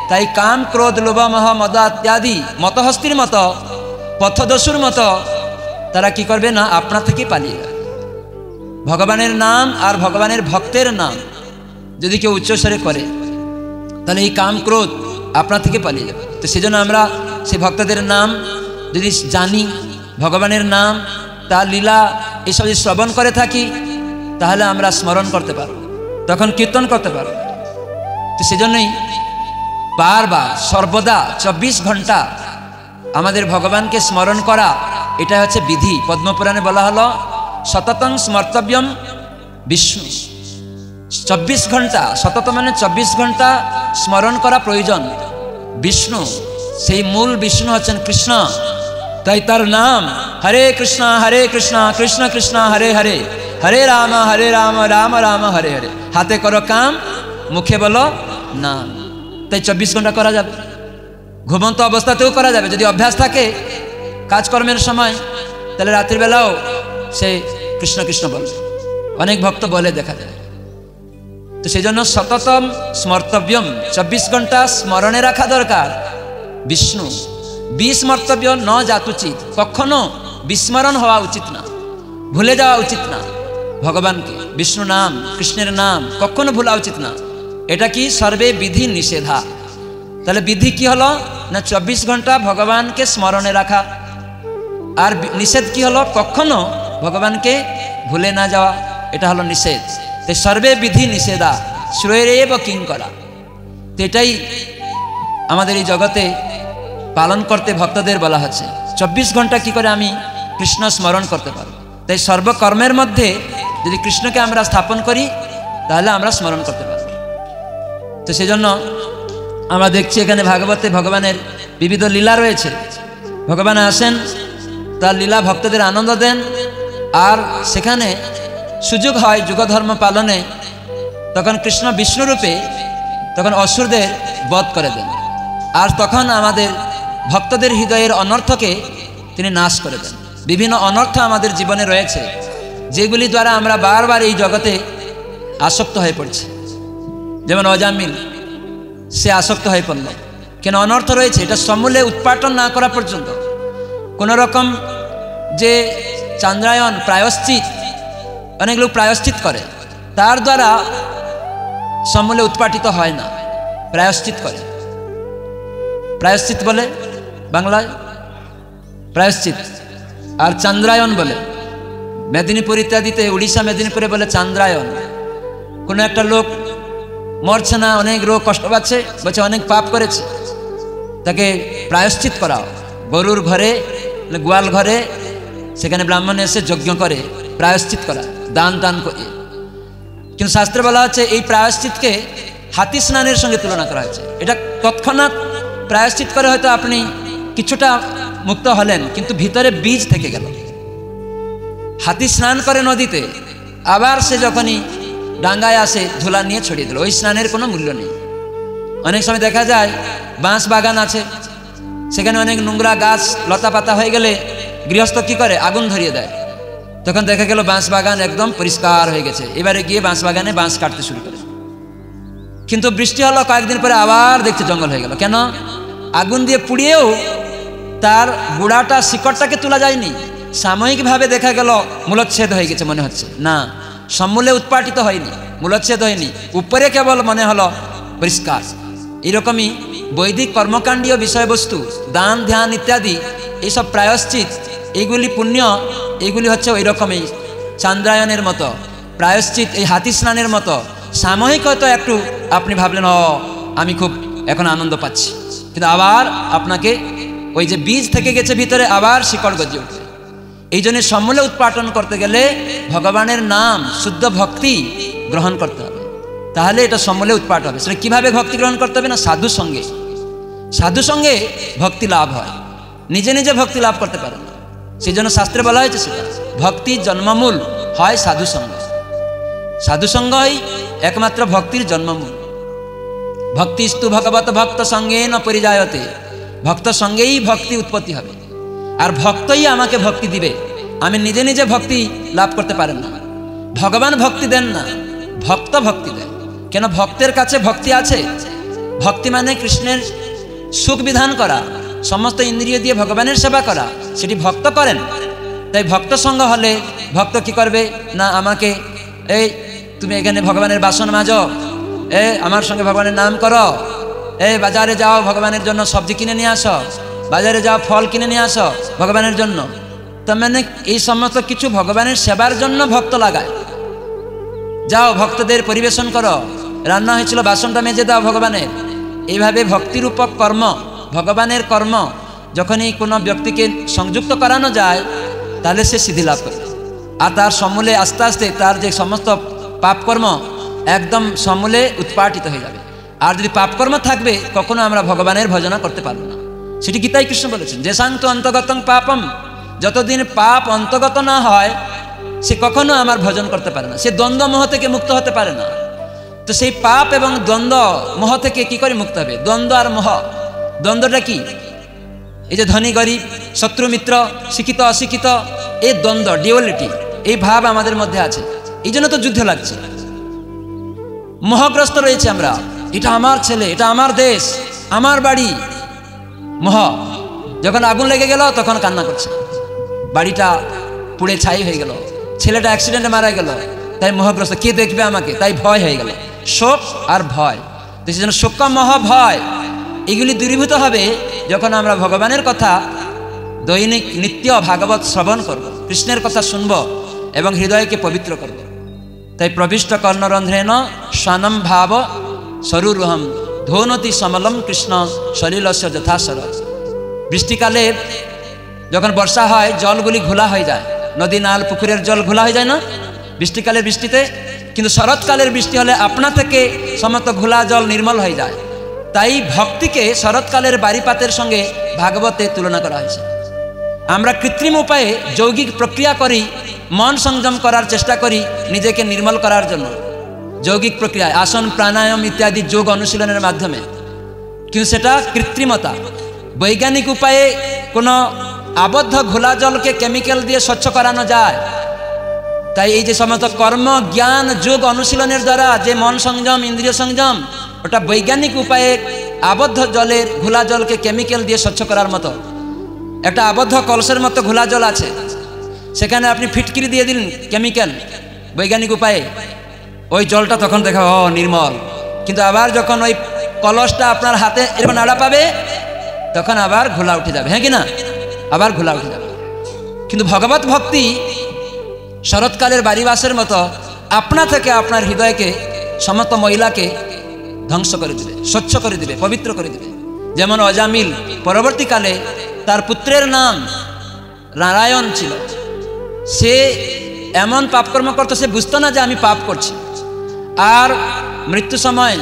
তাই কাম ক্রোধ লোভ মোহ মদ ইত্যাদি মতহস্তির মতো পথদস্যুর মতো তারা কি করবে না, আপনা থেকে পালিয়ে যাবে। ভগবানের নাম আর ভগবানের ভক্তের নাম যদি কেউ উচ্চস্বরে করে তাহলে এই কাম ক্রোধ আপনা থেকে পালিয়ে যাবে। তো সেজন্য আমরা সেই ভক্তদের নাম যদি জানি, ভগবানের নাম তার লীলা এইসব যদি শ্রবণ করে থাকি, তাহলে আমরা স্মরণ করতে পারব, তখন কীর্তন করতে পারব। তো সেজন্যই বারবার সর্বদা 24 ঘন্টা আমাদের ভগবানকে স্মরণ করা, এটা হচ্ছে বিধি। পদ্মপুরাণে বলা হলো সততং স্মর্তব্যম বিষ্ণু। 24 ঘন্টা, সতত মানে 24 ঘন্টা স্মরণ করা প্রয়োজন বিষ্ণু। সেই মূল বিষ্ণু হচ্ছেন কৃষ্ণ। তাই তার নাম হরে কৃষ্ণ কৃষ্ণ কৃষ্ণ হরে হরে, হরে রাম রাম রাম হরে হরে। হাতে করো কাম, মুখে বলো নাম। তাই 24 ঘন্টা করা যাবে, ঘুমন্ত অবস্থাতেও করা যাবে। যদি অভ্যাস থাকে কাজকর্মের সময়, তাহলে রাত্রিবেলাও সে কৃষ্ণ কৃষ্ণ বলবে। অনেক ভক্ত বলে দেখা যায়। তো সেই জন্য সততম স্মর্তব্যম, 24 ঘন্টা স্মরণে রাখা দরকার বিষ্ণু। বিস্মর্তব্য ন জাতুচিত, কখনো বিস্মরণ হওয়া উচিত না, ভুলে যাওয়া উচিত না ভগবানকে। বিষ্ণু নাম কৃষ্ণের নাম কখনো ভুলা উচিত না। এটা কি সর্বে বিধি নিষেধা। তাহলে বিধি কি হলো না, 24 ঘন্টা ভগবানকে স্মরণে রাখা। আর নিষেধ কি হলো, কখনো ভগবানকে ভুলে না যাওয়া, এটা হলো নিষেধ। তো সর্বে বিধি নিষেধা শ্রেয়েব কিঙ্করা। তো এটাই আমাদের এই জগতে পালন করতে ভক্তদের বলা হচ্ছে। 24 ঘন্টা কি করে আমি কৃষ্ণ স্মরণ করতে পারব। তাই সর্বকর্মের মধ্যে যদি কৃষ্ণকে আমরা স্থাপন করি, তাহলে আমরা স্মরণ করতে পারব। তো সেজন্য আমরা দেখছি এখানে ভাগবতে ভগবানের বিবিধ লীলা রয়েছে। ভগবান আসেন, তার লীলা ভক্তদের আনন্দ দেন, আর সেখানে সুযোগ হয় যুগধর্ম পালনে, তখন কৃষ্ণ বিষ্ণুরূপে তখন অসুরদের বধ করে দেন। আর তখন আমাদের ভক্তদের হৃদয়ের অনর্থকে তিনি নাশ করে দেন। বিভিন্ন অনর্থ আমাদের জীবনে রয়েছে, যেগুলি দ্বারা আমরা বারবার এই জগতে আসক্ত হয়ে পড়ছি। যেমন অজামিল, সে আসক্ত হয়ে পড়ল। কেন? অনর্থ রয়েছে, এটা সমূলে উৎপাটন না করা পর্যন্ত। কোনো রকম যে চান্দ্রায়ণ প্রায়শ্চিত, অনেক লোক প্রায়শ্চিত করে, তার দ্বারা সমূলে উৎপাটিত হয় না। প্রায়শ্চিত করে, প্রায়শ্চিত বলে বাংলায় প্রায়শ্চিত, আর চান্দ্রায়ণ বলে মেদিনীপুর ইত্যাদিতে, উড়িষ্যা মেদিনীপুরে বলে চান্দ্রায়ণ। কোনো একটা লোক মরছে না, অনেক রোগ কষ্ট পাচ্ছে, বলছে অনেক পাপ করেছে, তাকে প্রায়শ্চিত করাও। গরুর ঘরে, গোয়াল ঘরে, সেখানে ব্রাহ্মণ এসে যজ্ঞ করে প্রায়শ্চিত করা, দান দান করে। কিন্তু শাস্ত্রে বলা হচ্ছে এই প্রায়শ্চিতকে হাতি স্নানের সঙ্গে তুলনা করা হয়েছে। এটা তৎক্ষণাৎ প্রায়শ্চিত করে হয়তো আপনি কিছুটা মুক্ত হলেন, কিন্তু ভিতরে বীজ থেকে গেল। হাতি স্নান করে নদীতে, আবার সে যখনই ডাঙ্গায় আসে ধুলা নিয়ে ছড়িয়ে দিল, ওই স্নানের কোনো মূল্য নেই। অনেক সময় দেখা যায় বাঁশ বাগান আছে, সেখানে অনেক নোংরা গাছ লতা পাতা হয়ে গেলে গৃহস্থ কি করে, আগুন ধরিয়ে দেয়। তখন দেখা গেল বাঁশ বাগান একদম পরিষ্কার হয়ে গেছে, এবারে গিয়ে বাঁশ বাগানে বাঁশ কাটতে শুরু করে। কিন্তু বৃষ্টি হলো, কয়েকদিন পরে আবার দেখছে জঙ্গল হয়ে গেল। কেন? আগুন দিয়ে পুড়িয়েও তার গুড়াটা, শিকড়টাকে তোলা যায়নি। সাময়িকভাবে দেখা গেল মূলচ্ছেদ হয়ে গেছে মনে হচ্ছে, না, সমূলে উৎপাটিত হয়নি, মূলচ্ছেদ হয়নি, উপরে কেবল মনে হলো পরিষ্কার। এরকমই বৈদিক কর্মকাণ্ডীয় বিষয়বস্তু, দান ধ্যান ইত্যাদি, এইসব প্রায়শ্চিত, এইগুলি পুণ্য, এইগুলি হচ্ছে ওই রকমই চান্দ্রায়ণের মতো প্রায়শ্চিত, এই হাতি স্নানের মতো। সাময়িক হয়তো একটু আপনি ভাবলেন ও আমি খুব এখন আনন্দ পাচ্ছি, কিন্তু আবার আপনাকে ওই যে বীজ থেকে গেছে ভিতরে আবার শিকড় গজিয়ে উঠবে। এই জন্য সমূলে উৎপাটন করতে গেলে ভগবানের নাম শুদ্ধ ভক্তি গ্রহণ করতে হবে, তাহলে এটা সমূলে উৎপাট হবে। সেটা কীভাবে ভক্তি গ্রহণ করতে হবে না, সাধু সঙ্গে। সাধু সঙ্গে ভক্তি লাভ হয়, নিজে নিজে ভক্তি লাভ করতে পারে না। সেই জন্য শাস্ত্রে বলা হয়েছে সেটা ভক্তির জন্মমূল হয় সাধু সঙ্গ। সাধু সঙ্গই একমাত্র ভক্তির জন্মমূল। ভক্তিস্তু ভগবত ভক্ত সঙ্গে ন পরিজায়তে, ভক্ত সঙ্গেই ভক্তি উৎপত্তি হবে। আর ভক্তই আমাকে ভক্তি দিবে, আমি নিজে নিজে ভক্তি লাভ করতে পারেন না। ভগবান ভক্তি দেন না, ভক্ত ভক্তি দেন। কেন? ভক্তের কাছে ভক্তি আছে। ভক্তি মানে কৃষ্ণের সুখ বিধান করা, সমস্ত ইন্দ্রিয় দিয়ে ভগবানের সেবা করা, সেটি ভক্ত করেন। তাই ভক্ত সঙ্গ হলে ভক্ত কি করবে না, আমাকে এই তুমি এখানে ভগবানের বাসন মাজো, আমার সঙ্গে ভগবানের নাম করো, বাজারে যাও ভগবানের জন্য সবজি কিনে নিয়ে আসো, বাজারে যাও ফল কিনে নিয়ে আসো ভগবানের জন্য। তার মানে এই সমস্ত কিছু ভগবানের সেবার জন্য ভক্ত লাগায়। যাও ভক্তদের পরিবেশন করো, রান্না হয়েছিল বাসনটা মেজে দাও ভগবানের। এইভাবে ভক্তিরূপক কর্ম, ভগবানের কর্ম যখনই কোনো ব্যক্তিকে সংযুক্ত করানো যায় তাহলে সে সিদ্ধি লাভ করে। আর তার সমূলে আস্তে আস্তে তার যে সমস্ত পাপকর্ম একদম সমূলে উৎপাটিত হয়ে যাবে। আর যদি পাপকর্ম থাকবে কখনো আমরা ভগবানের ভজনা করতে পারবো না। সেটি গীতায় কৃষ্ণ বলেছেন, যে শান্ত অন্তগতং পাপম, যতদিন পাপ অন্তগত না হয় সে কখনো আমার ভজন করতে পারে না, সে দ্বন্দ্ব মোহ থেকে মুক্ত হতে পারে না। তো সেই পাপ এবং দ্বন্দ্ব মোহ থেকে কি করে মুক্ত হবে? দ্বন্দ্ব আর মোহ, দ্বন্দ্বটা কি? এই যে ধনী গরিব, শত্রু মিত্র, শিক্ষিত অশিক্ষিত, এই দ্বন্দ্ব, ডিওলিটি, এই ভাব আমাদের মধ্যে আছে। এই জন্য তো যুদ্ধ লাগছে, মোহগ্রস্ত রয়েছে আমরা। এটা আমার ছেলে, এটা আমার দেশ, আমার বাড়ি। মোহ যখন আগুন লেগে গেল তখন কান্না করছে, বাড়িটা পুড়ে ছাই হয়ে গেল, ছেলেটা অ্যাক্সিডেন্টে মারা গেল, তাই মোহগ্রস্ত, কে দেখবে আমাকে, তাই ভয় হয়ে গেল। শোক আর ভয়, তো সেই জন্য শোক মোহ ভয় এগুলি দূরীভূত হবে যখন আমরা ভগবানের কথা দৈনিক নিত্য ভাগবত শ্রবণ করব, কৃষ্ণের কথা শুনব এবং হৃদয়কে পবিত্র করব। তাই প্রবিষ্ট কর্ণরন্ধ্রেণ স্বানম ভাব সরুরুহম ধৌনতি সমলম কৃষ্ণ সলিলস্য যথাসর। বৃষ্টিকালে যখন বর্ষা হয় জলগুলি ঘোলা হয়ে যায়, নদী নাল পুকুরের জল ঘোলা হয়ে যায় না বৃষ্টিকালের বৃষ্টিতে, কিন্তু শরৎকালের বৃষ্টি হলে আপনা থেকে সমস্ত ঘোলা জল নির্মল হয়ে যায়। তাই ভক্তিকে শরৎকালের বারিপাতের সঙ্গে ভাগবতে তুলনা করা হয়েছে। আমরা কৃত্রিম উপায়ে যৌগিক প্রক্রিয়া করি, মন সংযম করার চেষ্টা করি নিজেকে নির্মল করার জন্য, যৌগিক প্রক্রিয়ায় আসন প্রাণায়াম ইত্যাদি যোগ অনুশীলনের মাধ্যমে, কিন্তু সেটা কৃত্রিমতা। বৈজ্ঞানিক উপায়ে কোনো আবদ্ধ ঘোলা জলকে কেমিক্যাল দিয়ে স্বচ্ছ করানো যায়। তাই এই যে সমস্ত কর্ম জ্ঞান যোগ অনুশীলনের দ্বারা যে মন সংযম ইন্দ্রিয় সংযম, ওটা বৈজ্ঞানিক উপায়ে আবদ্ধ জলের ঘোলা জলকে কেমিক্যাল দিয়ে স্বচ্ছ করার মতো। একটা আবদ্ধ কলসের মতো ঘোলা জল আছে, সেখানে আপনি ফিটকিরি দিয়ে দিন কেমিক্যাল বৈজ্ঞানিক উপায়ে, ওই জলটা তখন দেখা নির্মল। কিন্তু আবার যখন ওই কলসটা আপনার হাতে এরকম নাড়া পাবে তখন আবার ঘোলা উঠে যাবে, হ্যাঁ কি না, আবার ঘোলা উঠে যাবে। কিন্তু ভগবত ভক্তি শরৎকালের বারিবাসের মতো আপনা থেকে আপনার হৃদয়কে সমস্ত মহিলাকে ধ্বংস করে দিবে, স্বচ্ছ করে দিবে, পবিত্র করে দিবে। যেমন অজামিল পরবর্তীকালে তার পুত্রের নাম নারায়ণ ছিল, সে এমন পাপকর্ম করতো সে বুঝতো না যে আমি পাপ করছি। আর মৃত্যু সময়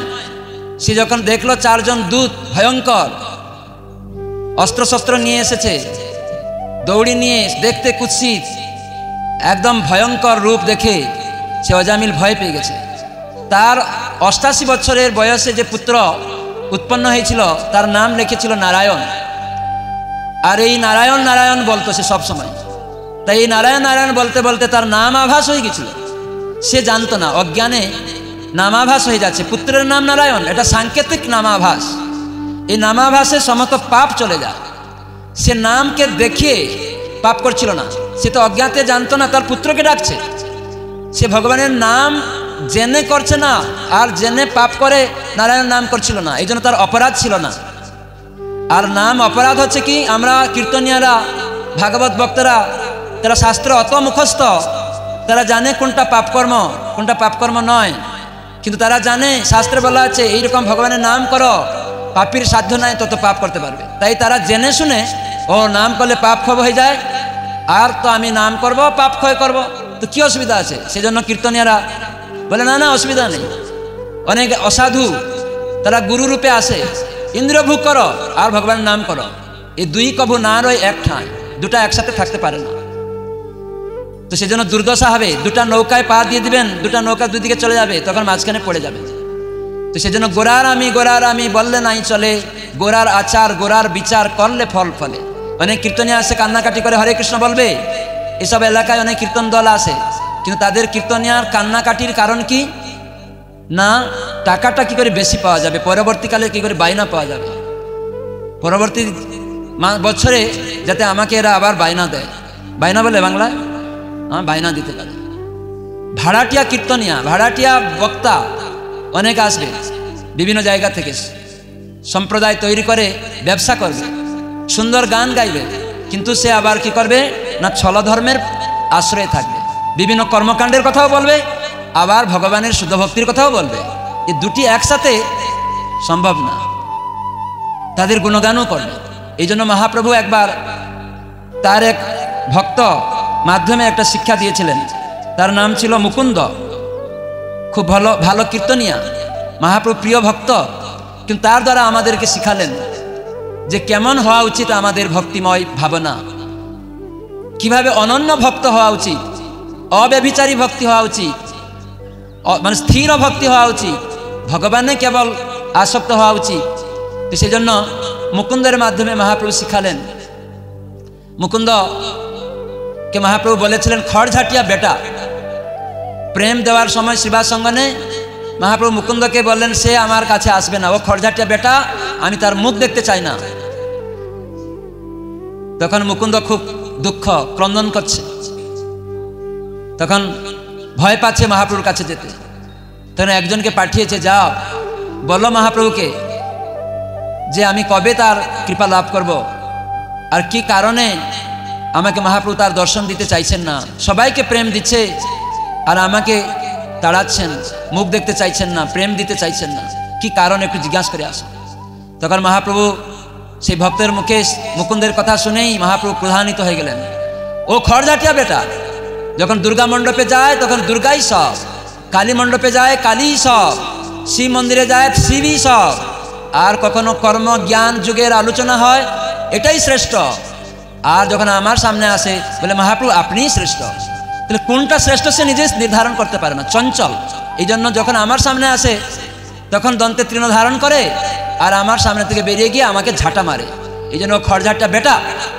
সে যখন দেখলো চারজন দূত ভয়ঙ্কর অস্ত্রশস্ত্র নিয়ে এসেছে, দৌড়ি নিয়ে দেখতে কুৎসিত একদম ভয়ঙ্কর রূপ দেখে সে অজামিল ভয় পেয়ে গেছে। তার 88 বছরের বয়সে যে পুত্র উৎপন্ন হয়েছিল তার নাম লিখেছিল নারায়ণ। আর এই নারায়ণ নারায়ণ বলতো সে সব সময়। তাই এই নারায়ণ নারায়ণ বলতে বলতে তার নাম আভাস হয়ে গেছিল, সে জানতো না, অজ্ঞানে নামাভাস হয়ে যাচ্ছে। পুত্রের নাম নারায়ণ, এটা সাংকেতিক নামাভাস। এই নামাভাসে সমস্ত পাপ চলে যায়। সে নামকে দেখে পাপ করছিল না, সে তো অজ্ঞাতে জানতো না তার পুত্রকে ডাকছে। সে ভগবানের নাম জেনে করছে না, আর জেনে পাপ করে নারায়ণ নাম করছিল না, এই জন্য তার অপরাধ ছিল না। আর নাম অপরাধ হচ্ছে কি, আমরা কীর্তনিয়ারা ভাগবত ভক্তরা তারা শাস্ত্র অত মুখস্থ, তারা জানে কোনটা পাপকর্ম কোনটা পাপকর্ম নয়, কিন্তু কিন্তু তারা জানে শাস্ত্রে বলা আছে এইরকম ভগবানের নাম করো, পাপীর সাধ্য নাই তত পাপ করতে পারবে। তাই তারা জেনে শুনে ও নাম করলে পাপ ক্ষয় হয়ে যায়, আর তো আমি নাম করব পাপ ক্ষয় করব, তো কি অসুবিধা আছে? সেজন্য কীর্তনিয়ারা বলে না না অসুবিধা নেই। অনেক অসাধু তারা গুরু রূপে আসে, ইন্দ্রিয় ভোগ করো আর ভগবানের নাম করো, এই দুই কভু না রয় এক ঠাঁই, দুটা একসাথে থাকতে পারে না। তো সেজন্য দুর্দশা হবে, দুটা নৌকায় পা দিয়ে দিবেন, দুটা নৌকা দুদিকে চলে যাবে, তখন মাঝখানে পড়ে যাবে। তো সেজন্য গোড়ার আমি বললে নাই চলে, গোড়ার আচার গোড়ার বিচার করলে ফল ফলে। অনেক কীর্তনিয়া আসে কান্নাকাটি করে হরে কৃষ্ণ বলবে, এসব এলাকায় অনেক কীর্তন দল আসে, কিন্তু তাদের কীর্তনিয়ার কান্নাকাটির কারণ কি না, টাকাটা কি করে বেশি পাওয়া যাবে, পরবর্তীকালে কি করে বায়না পাওয়া যাবে, পরবর্তী বছরে যাতে আমাকে এরা আবার বায়না দেয়। বায়না বলে বাংলায়, বায়না দিতে পারে। ভাড়াটিয়া কীর্তনিয়া, ভাড়াটিয়া বক্তা অনেক আসবে বিভিন্ন জায়গা থেকে, সম্প্রদায় তৈরি করে ব্যবসা করবে, সুন্দর গান গাইবে, কিন্তু সে আবার কি করবে না ছলধর্মের আশ্রয়ে থাকবে, বিভিন্ন কর্মকাণ্ডের কথাও বলবে, আবার ভগবানের শুদ্ধ ভক্তির কথাও বলবে। এই দুটি একসাথে সম্ভব না, তাদের গুণগানও করবে। এই জন্য মহাপ্রভু একবার তার এক ভক্ত মাধ্যমে একটা শিক্ষা দিয়েছিলেন, তার নাম ছিল মুকুন্দ, খুব ভালো কীর্তনিয়া, মহাপ্রভু প্রিয় ভক্ত, কিন্তু তার দ্বারা আমাদেরকে শিখালেন যে কেমন হওয়া উচিত আমাদের ভক্তিময় ভাবনা, কিভাবে অনন্য ভক্ত হওয়া উচিত, অব্যভিচারী ভক্তি হওয়া উচিত, মানে স্থির ভক্তি হওয়া উচিত, ভগবানে কেবল আসক্ত হওয়া উচিত। তো সেজন্য মুকুন্দের মাধ্যমে মহাপ্রভু শিখালেন। মুকুন্দকে মহাপ্রভু বলেছিলেন খড়ঝাটিয়া বেটা, প্রেম দেওয়ার সময় শ্রীবাস সঙ্গনে মহাপ্রভু মুকুন্দকে বললেন সে আমার কাছে আসবে না, ও খড়ঝাটিয়া বেটা, আমি তার মুখ দেখতে চাই না। তখন মুকুন্দ খুব দুঃখ ক্রন্দন করছে, তখন ভয় পাচ্ছে মহাপ্রভুর কাছে যেতে। তখন একজনকে পাঠিয়েছে, যাও বলো মহাপ্রভুকে যে আমি কবে তার কৃপা লাভ করব, আর কি কারণে আমাকে মহাপ্রভু তার দর্শন দিতে চাইছেন না, সবাইকে প্রেম দিচ্ছে আর আমাকে তাড়াচ্ছেন, মুখ দেখতে চাইছেন না, প্রেম দিতে চাইছেন না, কি কারণ একটু জিজ্ঞাসা করে আসো। তখন মহাপ্রভু সেই ভক্তের মুখে মুকুন্দের কথা শুনেই মহাপ্রভু প্রধানিত হয়ে গেলেন, ও খড়ঝাটিয়া বেটা, যখন দুর্গা মণ্ডপে যায় তখন দুর্গাই সব, কালী মণ্ডপে যায় কালী সব, শিব মন্দিরে যায় শিবই সব, আর কখনো কর্ম জ্ঞান যুগের আলোচনা হয় এটাই শ্রেষ্ঠ, আর যখন আমার সামনে আসে বলে মহাপ্রভু আপনিই শ্রেষ্ঠ, তাহলে কোনটা শ্রেষ্ঠ সে নিজে নির্ধারণ করতে পারে না, চঞ্চল। এই জন্য যখন আমার সামনে আসে তখন দন্তে তৃণ ধারণ করে, আর আমার সামনে থেকে বেরিয়ে গিয়ে আমাকে ঝাঁটা মারে। এই জন্য খড়ঝাটটা বেটা,